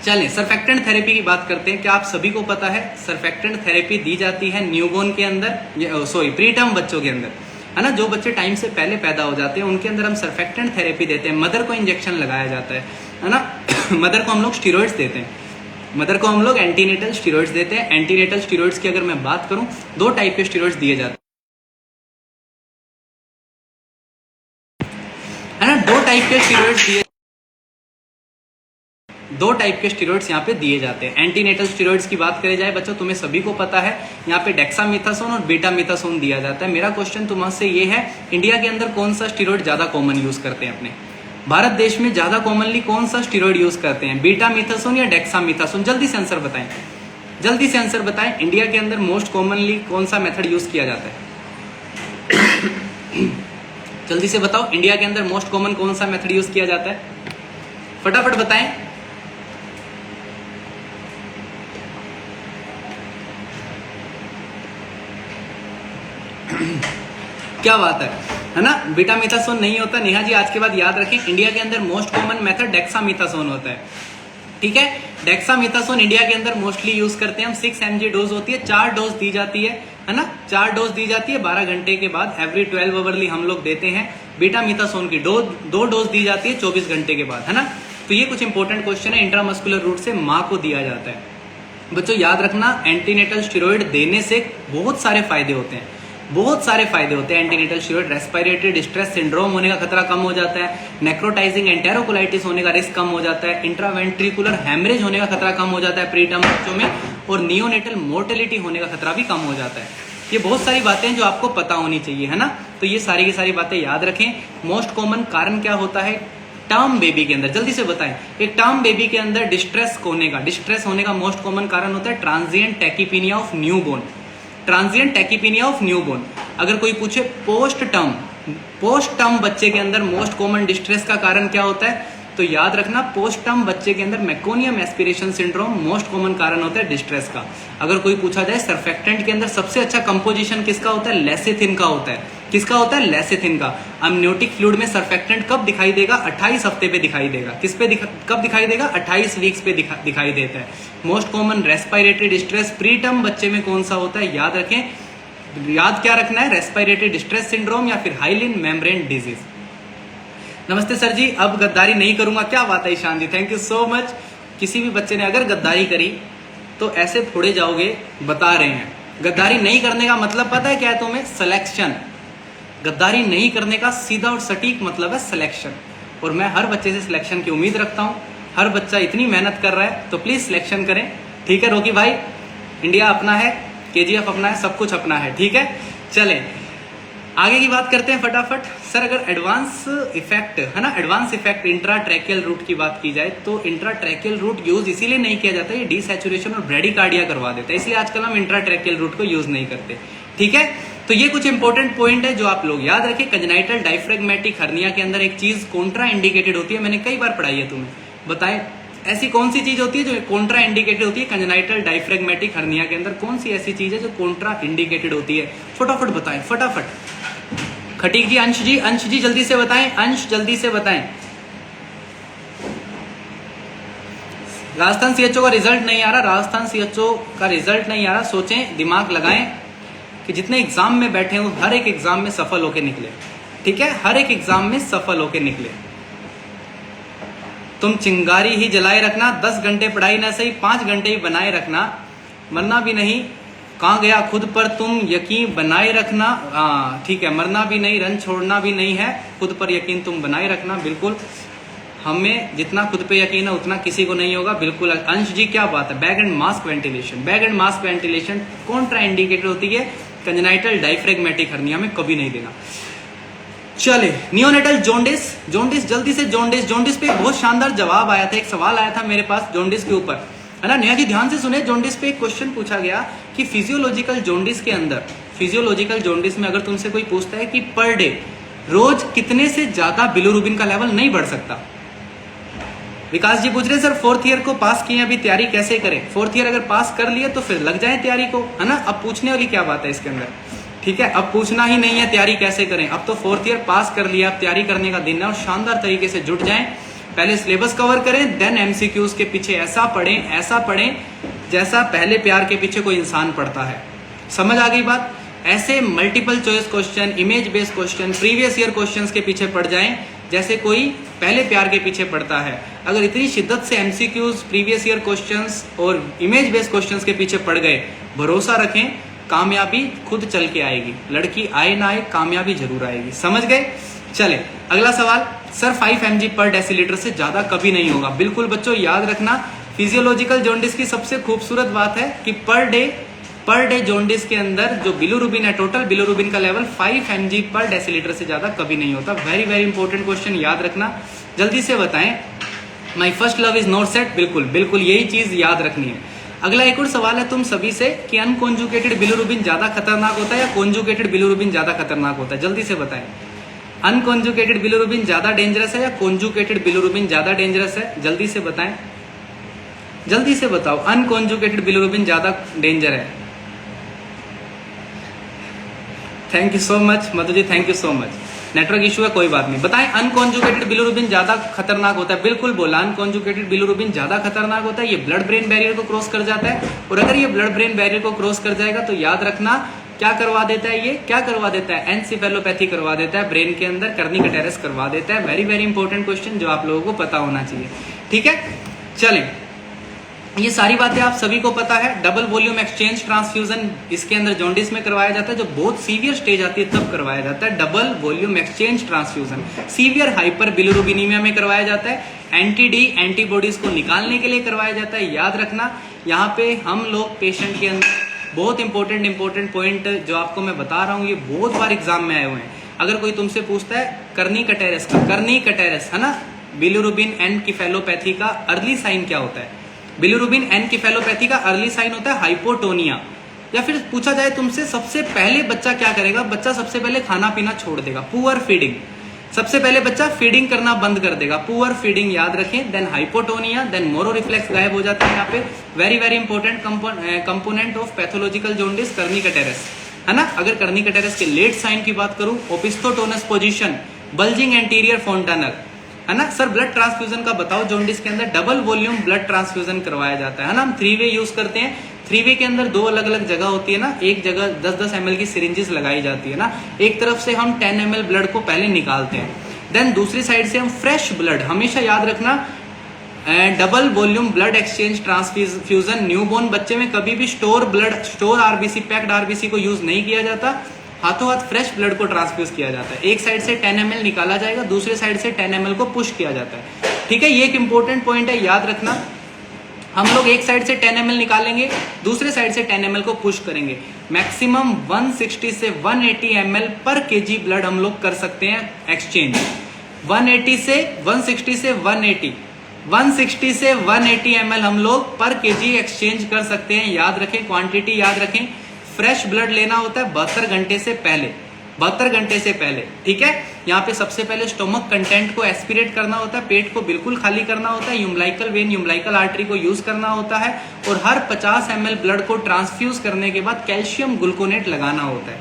S1: चलें, सर्फेक्टेंट थेरेपी की बात करते हैं। क्या आप सभी को पता है सर्फेक्टेंट थेरेपी दी जाती है न्यूबॉर्न के अंदर, सॉरी प्रीटर्म बच्चों के अंदर, है ना। जो बच्चे टाइम से पहले पैदा हो जाते हैं उनके अंदर हम सर्फेक्टेंट थेरेपी देते हैं। मदर को इंजेक्शन लगाया जाता है ना। मदर को हम लोग स्टीरॉइड्स देते हैं, मदर को हम लोग एंटीनेटल स्टीरॉइड्स देते हैं। एंटीनेटल स्टीरॉइड्स की अगर मैं बात करूं, 2 टाइप के स्टीरॉइड्स दिए जाते हैं, है ना। 2 टाइप के स्टीरॉइड्स दो टाइप के स्टेरॉइड्स यहाँ पे दिए जाते हैं। एंटीनेटल स्टेरॉइड्स की बात करें जाए बच्चों, तुम्हें सभी को पता है, यहाँ पे डेक्सामेथासोन और बीटामेथासोन दिया जाता है। मेरा क्वेश्चन तुमसे ये है, इंडिया के अंदर कौन सा स्टेरॉइड ज्यादा कॉमन यूज करते हैं? अपने भारत देश में ज्यादा कॉमनली कौन सा स्टेरॉइड यूज करते हैं, बीटामेथासोन या डेक्सामेथासोन? जल्दी से आंसर बताएं, जल्दी से आंसर बताएं। इंडिया के अंदर मोस्ट कॉमनली कौन सा मेथड यूज किया जाता है? जल्दी से बताओ, इंडिया के अंदर मोस्ट कॉमन कौन सा मेथड यूज किया जाता है? फटाफट बताएं। क्या बात है ना? बीटामेथासोन नहीं होता। नेहा जी आज के बाद याद रखें, इंडिया के अंदर मोस्ट कॉमन मेथड डेक्सामेथासोन होता है। ठीक है, डेक्सामेथासोन इंडिया के अंदर मोस्टली यूज करते हैं हम। 6 mg डोज होती है, 4 डोज दी जाती है ना? 4 डोज दी जाती है 12 घंटे के बाद, एवरी 12 आवरली हम लोग देते हैं। बीटामेथासोन की 2 डोज दी जाती है 24 घंटे के बाद, है ना? तो ये कुछ इंपॉर्टेंट क्वेश्चन है, इंट्रामस्कुलर रूट से माँ को दिया जाता है। बच्चों याद रखना, एंटीनेटल स्टेरॉइड देने से बहुत सारे फायदे होते हैं, बहुत सारे फायदे होते हैं। Antenatal steroid, respiratory distress syndrome होने का खतरा कम हो जाता है, नेक्रोटाइजिंग एंटेरोकोलाइटिस होने का रिस्क कम हो जाता है, इंट्रावेंट्रिकुलर हेमरेज होने का खतरा कम हो जाता है प्रीटर्म बच्चों में, और नियोनेटल मोर्टेलिटी होने का खतरा भी कम हो जाता है। ये बहुत सारी बातें जो आपको पता होनी चाहिए, है ना? तो ये सारी की सारी बातें याद रखें। मोस्ट कॉमन कारण क्या होता है टर्म बेबी के अंदर? जल्दी से बताएं। एक टर्म बेबी के अंदर डिस्ट्रेस होने का मोस्ट कॉमन कारण होता है transient tachypnoea of newborn. Transient tachypnoea of newborn. अगर कोई पूछे पोस्ट टर्म बच्चे के अंदर मोस्ट कॉमन डिस्ट्रेस का कारण क्या होता है, तो याद रखना पोस्ट टर्म बच्चे के अंदर meconium aspiration syndrome most common कारण होता है डिस्ट्रेस का। अगर कोई पूछा जाए सर्फेक्टेंट के अंदर सबसे अच्छा कंपोजिशन किसका होता है, लेसिथिन का होता है। किसका होता है? लेसिथिन का। अमनियोटिक फ्लूइड में सर्फेक्टेंट कब दिखाई देगा? 28 हफ्ते पे दिखाई देगा। किस पे कब दिखाई देगा? 28 वीक्स पे दिखाई देता है। Most common respiratory distress pre term बच्चे में कौन सा होता है? याद रखें, याद क्या रखना है, रेस्पिरेटरी डिस्ट्रेस सिंड्रोम या फिर हाइलिन मेम्ब्रेन डिजीज। नमस्ते सर जी, अब गद्दारी नहीं करूंगा। क्या बात है ईशान जी, थैंक यू सो मच। किसी भी बच्चे ने अगर गद्दारी करी तो ऐसे फोड़े जाओगे, बता रहे हैं। गद्दारी नहीं करने का मतलब पता है क्या है तुम्हें? सिलेक्शन। गद्दारी नहीं करने का सीधा और सटीक मतलब है सिलेक्शन, और मैं हर बच्चे से सिलेक्शन की उम्मीद रखता हूं। हर बच्चा इतनी मेहनत कर रहा है तो प्लीज सिलेक्शन करें, ठीक है रोकी भाई? इंडिया अपना है, केजीएफ अपना है, सब कुछ अपना है, ठीक है? चलें आगे की बात करते हैं फटाफट। सर अगर एडवांस इफेक्ट है ना, एडवांस इफेक्ट इंट्राट्रैकियल रूट की बात की जाए तो इंट्राट्रैकियल रूट यूज इसीलिए नहीं किया जाता, ये डीसैचुरेशन और ब्रेडिकार्डिया करवा देता है, इसलिए आजकल हम इंट्राट्रैकियल रूट को यूज नहीं करते, ठीक है? तो ये कुछ इंपॉर्टेंट पॉइंट है जो आप लोग याद रखें। कंजेनाइटल डायफ्रेगमेटिक हर्निया के अंदर एक चीज कॉन्ट्रा इंडिकेटेड होती है, मैंने कई बार पढ़ाई है तुम्हें, बताएं ऐसी कौन सी चीज होती है जो कॉन्ट्रा इंडिकेटेड होती है? कंजेनाइटल डायफ्रेगमेटिक हर्निया के अंदर कौन सी ऐसी चीज है जो कॉन्ट्रा इंडिकेटेड होती है? फटाफट बताएं, फटाफट। खटीक जी, अंश जी जल्दी से बताएं, अंश जल्दी से बताएं। राजस्थान सीएचओ का रिजल्ट नहीं आ रहा, राजस्थान सीएचओ का रिजल्ट नहीं आ रहा। सोचें, दिमाग लगाएं कि जितने एग्जाम में बैठे हो हर एक एग्जाम में सफल होके निकले, ठीक है? हर एक एग्जाम में सफल होके निकले। तुम चिंगारी ही जलाए रखना, 10 घंटे पढ़ाई ना सही 5 घंटे ही बनाए रखना, मरना भी नहीं। कहाँ गया? खुद पर तुम यकीन बनाए रखना, ठीक है? मरना भी नहीं, रन छोड़ना भी नहीं है, खुद पर यकीन तुम बनाए रखना। बिल्कुल, हमें जितना खुद पे यकीन है उतना किसी को नहीं होगा, बिल्कुल। अंश जी क्या बात है? Bag and mask ventilation, bag and mask ventilation Contra indicated होती है, कंजेनाइटल डायफ्रेगमेटिक हर्निया में कभी नहीं देना। चले, नियोनेटल जोंडिस, जोंडिस जल्दी से, जोंडिस पे बहुत शानदार जवाब आया था, एक सवाल आया था मेरे पास जोंडिस के ऊपर, है ना? नेहा जी ध्यान से सुने, जोंडिस पे एक क्वेश्चन पूछा गया कि फिजियोलॉजिकल जोंडिस के अंदर, फिजियोलॉजिकल जोंडिस में अगर तुमसे कोई पूछता है कि पर डे रोज कितने से ज्यादा बिलिरुबिन का लेवल नहीं बढ़ सकता? विकास जी पूछ रहे सर 4th ईयर को पास किए, अभी तैयारी कैसे करें? 4th ईयर अगर पास कर लिए तो फिर लग जाए तैयारी को, है ना? अब पूछने वाली क्या बात है इसके अंदर, ठीक है? अब पूछना ही नहीं है तैयारी कैसे करें, अब तो 4th ईयर पास कर लिया, अब तैयारी करने का दिन है और शानदार तरीके से जुट जाएं। पहले सिलेबस कवर करें, देन एमसीक्यूज के पीछे ऐसा पढ़ें जैसा पहले प्यार के पीछे कोई इंसान पढ़ता है। समझ आ गई बात? ऐसे multiple choice question, image based question, previous year questions के पीछे पड़ जाएं जैसे कोई पहले प्यार के पीछे पड़ता है। अगर इतनी शिद्दत से एमसीक्यूज, प्रीवियस ईयर क्वेश्चंस और इमेज बेस्ड क्वेश्चंस के पीछे पड़ गए, भरोसा रखें कामयाबी खुद चल के आएगी। लड़की आए ना आए, कामयाबी जरूर आएगी। समझ गए? चले अगला सवाल, सर 5 mg पर डेसीलीटर से ज्यादा कभी नहीं होगा। बिल्कुल बच्चों याद रखना, फिजियोलॉजिकल जॉन्डिस की सबसे खूबसूरत बात है कि पर डे जॉन्डिस के अंदर जो बिलिरुबिन है, टोटल बिलिरुबिन का लेवल 5 mg पर डेसीलीटर से ज्यादा कभी नहीं होता। वेरी वेरी इंपॉर्टेंट क्वेश्चन, याद रखना। जल्दी से बताएं, my first love is not set. बिल्कुल बिल्कुल यही चीज याद रखनी है। अगला एक और सवाल है तुम सभी से कि अनकॉन्जुगेटेड बिलिरुबिन ज्यादा खतरनाक होता है या कॉन्जुगेटेड बिलिरुबिन ज्यादा खतरनाक होता है? जल्दी से बताएं, अनकॉन्जुगेटेड बिलिरुबिन ज्यादा डेंजरस है या कॉन्जुगेटेड बिलिरुबिन ज्यादा डेंजरस है? जल्दी से बताएं, जल्दी से बताओ, अनकॉन्जुगेटेड बिलिरुबिन ज्यादा डेंजर है। Thank you so much Madhu ji, thank you so much. Network issue है, कोई बात नहीं। बताएं, अनकॉन्जुगेटेड बिलिरुबिन ज्यादा खतरनाक होता है? बिल्कुल बोला, अनकॉन्जुगेटेड बिलिरुबिन ज्यादा खतरनाक होता है। ये ब्लड ब्रेन बैरियर को क्रॉस कर जाता है, और अगर ये ब्लड ब्रेन बैरियर को क्रॉस कर जाएगा तो याद रखना क्या करवा देता है, ये क्या करवा देता है? एनसेफेलोपैथी करवा देता है, ब्रेन के अंदर कर्निकटेरस करवा देता है। वेरी वेरी इंपॉर्टेंट क्वेश्चन जो आप लोगों को पता होना चाहिए। ठीक है, चलें, ये सारी बातें आप सभी को पता है। डबल वॉल्यूम एक्सचेंज ट्रांसफ्यूजन इसके अंदर जॉन्डिस में करवाया जाता है, जो बहुत सीवियर स्टेज आती है तब करवाया जाता है double volume exchange transfusion. Severe hyperbilirubinaemia में करवाया जाता है, एंटी-डी एंटीबॉडीज को निकालने के लिए करवाया जाता है। याद रखना, यहाँ पे हम लोग पेशेंट के अंदर बहुत इंपॉर्टेंट पॉइंट जो आपको मैं बता रहा हूँ, ये बहुत बार एग्जाम में आए हुए हैं। अगर कोई तुमसे पूछता है कर्निकटेरस का, कर्निकटेरस है ना, बिलिरुबिन एनकेफेलोपैथी का अर्ली साइन क्या होता है? बिलिरुबिन एनकेफेलोपैथी का अर्ली साइन होता है हाइपोटोनिया। या फिर पूछा जाए तुमसे सबसे पहले बच्चा क्या करेगा? बच्चा सबसे पहले खाना पीना छोड़ देगा, पुअर फीडिंग। सबसे पहले बच्चा फीडिंग करना बंद कर देगा, पुअर फीडिंग, याद रखें। Then hypotonia, then Moro reflex गायब हो जाता है। यहाँ पे very very important component of pathological jaundice kernicterus, है ना। अगर कर्निकटेरस के लेट साइन की बात करूं, ओपिस्थोटोनस पोजीशन, बल्जिंग एंटीरियर फोंटानल, है ना। सर ब्लड ट्रांसफ्यूजन का बताओ, जॉन्डिस के अंदर डबल वॉल्यूम ब्लड ट्रांसफ्यूजन करवाया जाता है ना। हम 3 वे यूज करते हैं। 3 वे के अंदर 2 अलग अलग जगह होती है ना, एक जगह 10-10 ml की सिरिंजेस लगाई जाती है ना। एक तरफ से हम 10 ml ब्लड को पहले निकालते हैं, देन दूसरी साइड से हम फ्रेश ब्लड, हमेशा याद रखना double volume blood exchange transfusion newborn बच्चे में कभी भी स्टोर आरबीसी, पैक्ड आरबीसी को यूज नहीं किया जाता। हाथों हाथ फ्रेश ब्लड को ट्रांसफ्यूज किया जाता है। एक साइड से 10 ml निकाला जाएगा, दूसरे साइड से 10 ml को पुश किया जाता है। ठीक है, ये एक इंपॉर्टेंट पॉइंट है, याद रखना। हम लोग एक साइड से 10 ml निकालेंगे, दूसरे साइड से 10 ml को पुश करेंगे। मैक्सिमम 160 से 180 ml पर केजी ब्लड हम लोग कर सकते हैं एक्सचेंज। 160 से 180 ml हम लोग पर केजी एक्सचेंज कर सकते हैं। याद रखें, क्वांटिटी याद रखें। फ्रेश ब्लड लेना होता है 72 घंटे से पहले, 72 घंटे से पहले। ठीक है, यहाँ पे सबसे पहले स्टोमक कंटेंट को एस्पिरेट करना होता है, पेट को बिल्कुल खाली करना होता है, यूम्बलाइकल वेन, यूम्बलाइकल आर्टरी को यूज करना होता है, और हर 50 ml ब्लड को ट्रांसफ्यूज करने के बाद कैल्शियम ग्लूकोनेट लगाना होता है।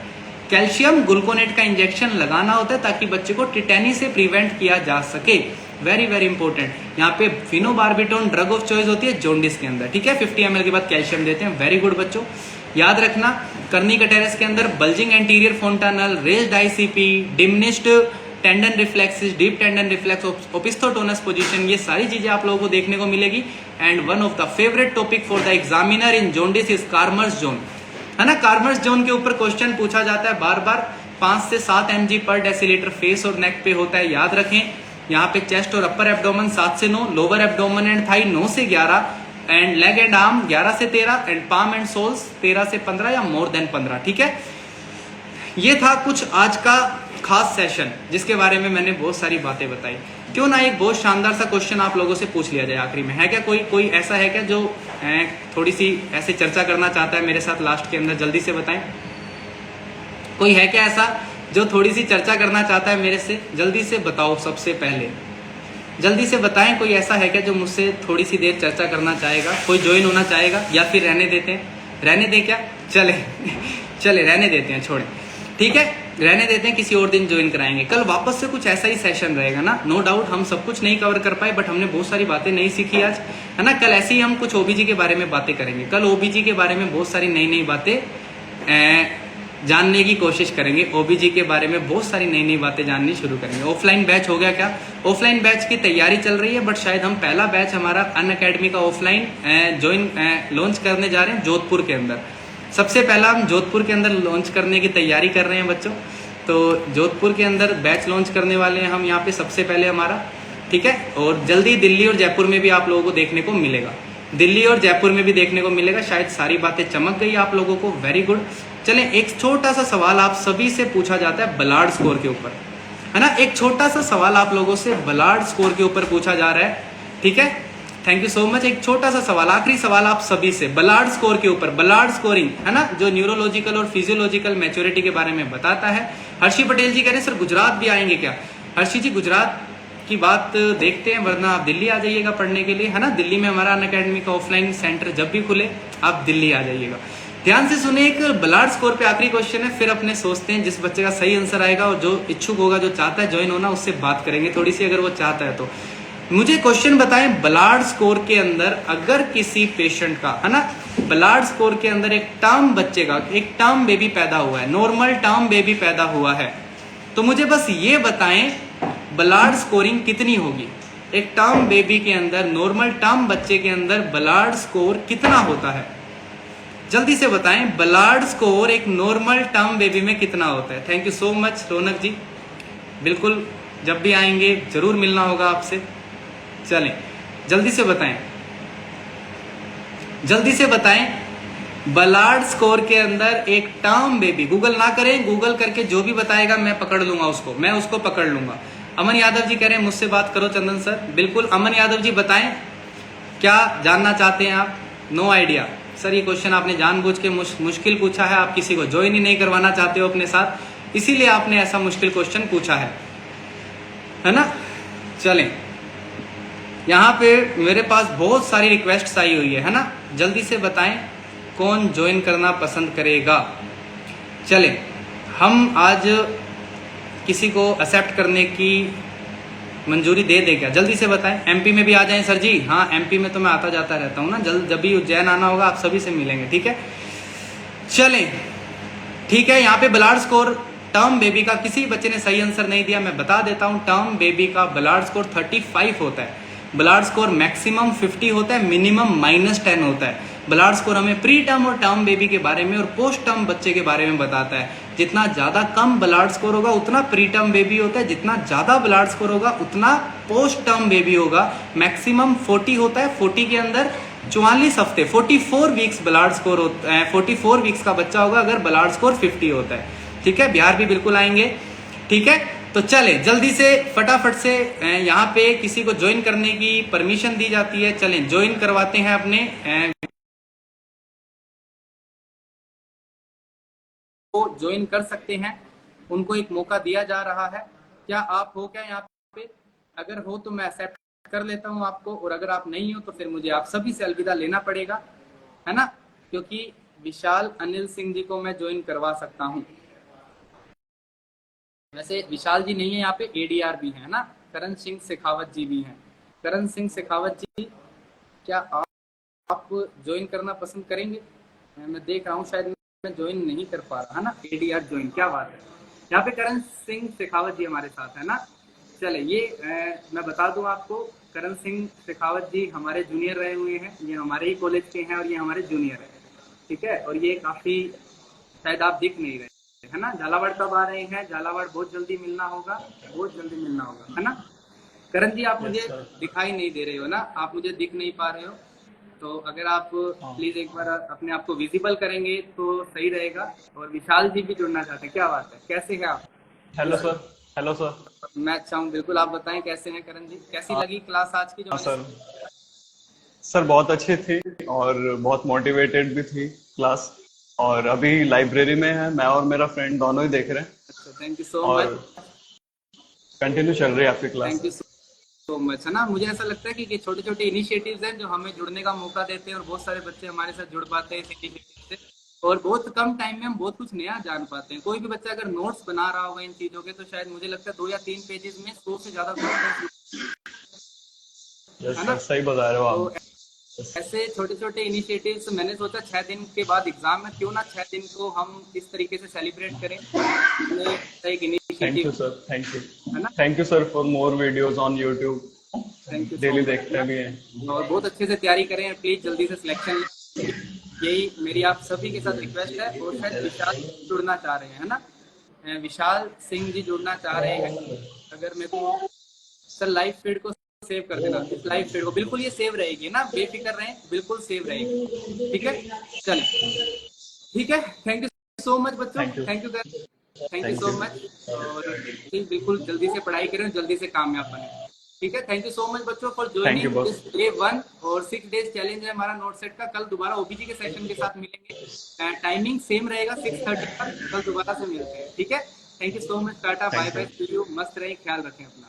S1: कैल्शियम ग्लूकोनेट का इंजेक्शन लगाना होता है ताकि बच्चे को टिटेनी से प्रिवेंट किया जा सके। वेरी वेरी इंपॉर्टेंट, यहाँ पे फिनोबार्बिटोन ड्रग ऑफ चॉइस होती है जॉन्डिस के अंदर। ठीक है, 50 ml के बाद कैल्शियम देते हैं। वेरी गुड बच्चों, याद रखना। कर्निकटेरस के अंदर bulging anterior fontanelle, raised ICP, diminished tendon reflexes, deep tendon reflex, opisthotonus position, ये सारी चीजें आप लोगों को देखने को मिलेगी। And one of the favourite topic for the examiner in jaundice is Kramer's zone, है ना। कार्मर्स जोन के ऊपर क्वेश्चन पूछा जाता है बार बार। 5 से 7 mg पर डेसीलीटर फेस और नेक पे होता है, याद रखें। यहाँ पे चेस्ट और अपर एब्डोमेन 7 से 9, लोअर एब्डोमेन एंड थाई 9 से 11, एंड लेग एंड आर्म 11 से 13, एंड पाम एंड सोल्स 13 से 15 या मोर देन 15। ठीक है, ये था कुछ आज का खास सेशन जिसके बारे में मैंने बहुत सारी बातें बताई। क्यों ना एक बहुत शानदार सा क्वेश्चन आप लोगों से पूछ लिया जाए आखिरी में। है क्या कोई ऐसा है क्या जो थोड़ी सी ऐसे चर्चा करना चाहता है मेरे साथ लास्ट के अंदर? जल्दी से बताएं, कोई है क्या ऐसा जो थोड़ी सी चर्चा करना चाहता है मेरे से? जल्दी से बताओ, सबसे पहले जल्दी से बताएं, कोई ऐसा है क्या जो मुझसे थोड़ी सी देर चर्चा करना चाहेगा? कोई ज्वाइन होना चाहेगा या फिर रहने देते हैं? रहने दें क्या? चले रहने देते हैं, छोड़ें। ठीक है, रहने देते हैं, किसी और दिन ज्वाइन कराएंगे। कल वापस से कुछ ऐसा ही सेशन रहेगा ना। नो डाउट हम सब कुछ नहीं कवर कर पाए, बट हमने बहुत सारी बातें नहीं सीखी आज, है ना। कल ऐसे ही हम कुछ ओबीजी के बारे में बातें करेंगे। कल ओबीजी के बारे में बहुत सारी नई नई बातें जानने की कोशिश करेंगे। ओबीजी के बारे में बहुत सारी नई नई बातें जाननी शुरू करेंगे। ऑफलाइन बैच हो गया क्या? ऑफलाइन बैच की तैयारी चल रही है, बट शायद हम पहला बैच हमारा अनअकैडमी का ऑफलाइन लॉन्च करने जा रहे हैं जोधपुर के अंदर। सबसे पहला हम जोधपुर के अंदर लॉन्च करने की तैयारी कर रहे हैं बच्चों। तो जोधपुर के अंदर बैच लॉन्च करने वाले हैं हम यहाँ पे सबसे पहले हमारा, ठीक है। और जल्दी दिल्ली और जयपुर में भी आप लोगों को देखने को मिलेगा, दिल्ली और जयपुर में भी देखने को मिलेगा। शायद सारी बातें चमक गई आप लोगों को, वेरी गुड। चलें, एक छोटा सा सवाल आप सभी से पूछा जाता है बलार्ड स्कोर के ऊपर, है ना। एक छोटा सा सवाल आप लोगों से बलार्ड स्कोर के ऊपर पूछा जा रहा है, ठीक है। Thank you so much. एक छोटा सा सवाल, आखिरी सवाल आप सभी से बलार्ड स्कोर के ऊपर, बलार्ड स्कोरिंग, है ना, जो न्यूरोलॉजिकल और फिजियोलॉजिकल मैच्योरिटी के बारे में बताता है। हर्षी पटेल जी कह रहे हैं सर गुजरात भी आएंगे क्या? हर्षी जी गुजरात की बात देखते हैं, वरना आप दिल्ली आ जाइएगा पढ़ने के लिए, है ना। दिल्ली में हमारा अनअकैडमी का ऑफलाइन सेंटर जब भी खुले आप दिल्ली आ जाइएगा। ध्यान से सुने, एक बलार्ड स्कोर पे आखिरी क्वेश्चन है, फिर अपने सोचते हैं जिस बच्चे का सही आंसर आएगा और जो इच्छुक होगा, जो चाहता है ज्वाइन होना, उससे बात करेंगे थोड़ी सी, अगर वो चाहता है तो। मुझे क्वेश्चन बताएं, बलार्ड स्कोर के अंदर अगर किसी पेशेंट का, है ना, बलार्ड स्कोर के अंदर एक टर्म बच्चे का, एक टर्म बेबी पैदा हुआ है, नॉर्मल टर्म बेबी पैदा हुआ है, तो मुझे बस ये बताएं बलार्ड स्कोरिंग कितनी होगी। एक टर्म बेबी के अंदर, नॉर्मल टर्म बच्चे के अंदर बलार्ड स्कोर कितना होता है? जल्दी से बताएं, बलार्ड स्कोर एक नॉर्मल टर्म बेबी में कितना होता है? थैंक यू सो मच रौनक जी, बिल्कुल जब भी आएंगे जरूर मिलना होगा आपसे। चलें, जल्दी से बताएं, जल्दी से बताएं, बलार्ड स्कोर के अंदर एक टर्म बेबी, गूगल ना करें, गूगल करके जो भी बताएगा मैं पकड़ लूंगा उसको, मैं उसको पकड़ लूंगा। अमन यादव जी कह रहे हैं मुझसे बात करो चंदन सर, बिल्कुल। अमन यादव जी बताएं क्या जानना चाहते हैं आप? नो आइडिया सर, ये क्वेश्चन आपने जानबूझ के मुश्किल पूछा है, आप किसी को ज्वाइन ही नहीं करवाना चाहते हो अपने साथ, इसीलिए आपने ऐसा मुश्किल क्वेश्चन पूछा है ना। चलें, यहाँ पे मेरे पास बहुत सारी रिक्वेस्ट आई हुई है ना, जल्दी से बताएं कौन ज्वाइन करना पसंद करेगा। चलें, हम आज किसी को एक्सेप्ट करने की मंजूरी दे दे क्या? जल्दी से बताएं। एमपी में भी आ जाएं सर जी। हाँ, एमपी में तो मैं आता जाता रहता हूँ ना, जब भी उज्जैन आना होगा आप सभी से मिलेंगे, ठीक है। चलें, ठीक है। यहाँ पे बलार्ड स्कोर टर्म बेबी का, किसी बच्चे ने सही आंसर नहीं दिया, मैं बता देता हूँ। टर्म बेबी का बलार्ड स्कोर 35 होता है। बलार्ड स्कोर मैक्सिमम 50 होता है, मिनिमम -10 होता है। बलार्ड स्कोर हमें प्री टर्म और टर्म बेबी के बारे में और पोस्ट टर्म बच्चे के बारे में बताता है। जितना ज्यादा कम बलार्ड स्कोर होगा उतना प्री टर्म बेबी होता है, जितना ज्यादा बलार्ड स्कोर होगा उतना पोस्ट टर्म बेबी होगा। मैक्सिमम 40 होता है, 40 के अंदर 44 हफ्ते, 44 वीक्स बलार्ड स्कोर होता है, 44 वीक्स का बच्चा होगा अगर बलार्ड स्कोर 50 होता है, ठीक है। बिहार भी बिल्कुल आएंगे, ठीक है। तो चले जल्दी से फटाफट से, यहाँ पे किसी को ज्वाइन करने की परमिशन दी जाती है, चलें ज्वाइन करवाते हैं अपने को ज्वाइन कर सकते हैं, उनको एक मौका दिया जा रहा है। क्या आप हो क्या यहाँ पे? अगर हो तो मैं एक्सेप्ट कर लेता हूँ आपको, और अगर आप नहीं हो तो फिर मुझे आप सभी से अलविदा लेना पड़ेगा, है ना, क्योंकि विशाल अनिल सिंह जी को मैं ज्वाइन करवा सकता हूँ। वैसे विशाल जी नहीं है यहाँ पे, एडीआर भी है ना, करण सिंह शेखावत जी भी हैं। करण सिंह शेखावत जी, क्या आप ज्वाइन करना पसंद करेंगे? मैं देख रहा हूँ शायद मैं ज्वाइन नहीं कर पा रहा, है ना। एडीआर ज्वाइन, क्या बात है। यहाँ पे करण सिंह शेखावत जी हमारे साथ है ना। चले, ये मैं बता दूं आपको, करण सिंह शेखावत जी हमारे जूनियर रहे हुए हैं, ये हमारे ही कॉलेज के हैं और ये हमारे जूनियर है, ठीक है। और ये काफी, शायद आप दिख नहीं रहे, है ना। झालावाड़ कब आ रहे हैं? झालावाड़ बहुत जल्दी मिलना होगा, बहुत जल्दी मिलना होगा, है ना। करण जी आप मुझे दिखाई नहीं दे रहे हो ना, आप मुझे दिख नहीं पा रहे हो, तो अगर आप प्लीज एक बार अपने आप को विजिबल करेंगे तो सही रहेगा। और विशाल जी भी जुड़ना चाहते हैं, क्या बात है, कैसे हैं आप?
S2: Hello sir. Hello sir.
S1: मैं अच्छा हूँ, बिल्कुल। आप बताएं कैसे हैं करण जी, कैसी लगी क्लास आज की जो
S2: सर सर बहुत अच्छी थी और बहुत मोटिवेटेड भी थी क्लास। और अभी लाइब्रेरी में है, मैं और मेरा फ्रेंड दोनों ही देख रहे हैं।
S1: अच्छा, थैंक यू सो
S2: और
S1: मच।
S2: कंटिन्यू चल रही है आपकी class.
S1: Thank you so much, है ना। मुझे ऐसा लगता है कि छोटे छोटे इनिशिएटिव्स हैं जो हमें जुड़ने का मौका देते हैं, और बहुत सारे बच्चे हमारे साथ जुड़ पाते हैं इस इनिशिएटिव से, और बहुत कम टाइम में हम बहुत कुछ नया जान पाते हैं। कोई भी बच्चा अगर नोट्स बना रहा होगा इन चीजों के, तो शायद मुझे लगता है 2 या 3 पेजेस में 100 से ज्यादा क्वेश्चन, है ना।
S2: सही बता रहे हो आप।
S1: तो ऐसे छोटे छोटे इनिशिएटिव्स, मैंने सोचा 6 दिन के बाद एग्जाम है, क्यों ना 6 दिन को हम इस तरीके से सेलिब्रेट करें। एक
S2: thank you
S1: initiative,
S2: sir, thank you,
S1: है ना।
S2: Thank you sir for more videos on YouTube.
S1: Thank you so
S2: daily
S1: much,
S2: देखते भी हैं।
S1: और बहुत अच्छे से तैयारी करें, प्लीज जल्दी से सिलेक्शन लें, यही मेरी आप सभी के साथ रिक्वेस्ट है। और शायद विशाल जुड़ना चाह रहे हैं, है ना। विशाल सिंह जी जुड़ना चाह रहे हैं। अगर मेरे को सर लाइव फीड को सेव कर देना, इस लाइव फीड को बिल्कुल ये सेव रहेगी ना, बेफिक्र रहें, बिल्कुल सेव रहेगी। ठीक है, चलिए ठीक है। थैंक यू सो मच बच्चों,
S2: thank you.
S1: Thank you, thank you
S2: thank
S1: so
S2: you.
S1: Much. और ठीक, बिल्कुल जल्दी से पढ़ाई करें, जल्दी से कामयाब बने। ठीक है, थैंक यू सो मच बच्चों for
S2: thank you
S1: joining
S2: boss.
S1: This day 1 और 6 डेज चैलेंज है हमारा नोट सेट का। कल दोबारा ओपीजी के सेशन के साथ मिलेंगे, टाइमिंग सेम रहेगा 6:30 पर। कल दोबारा से मिलते हैं, ठीक है। Thank you so much, tata bye
S2: thank
S1: bye,
S2: you.
S1: See you, मस्त रहिए, ख्याल रखें अपना।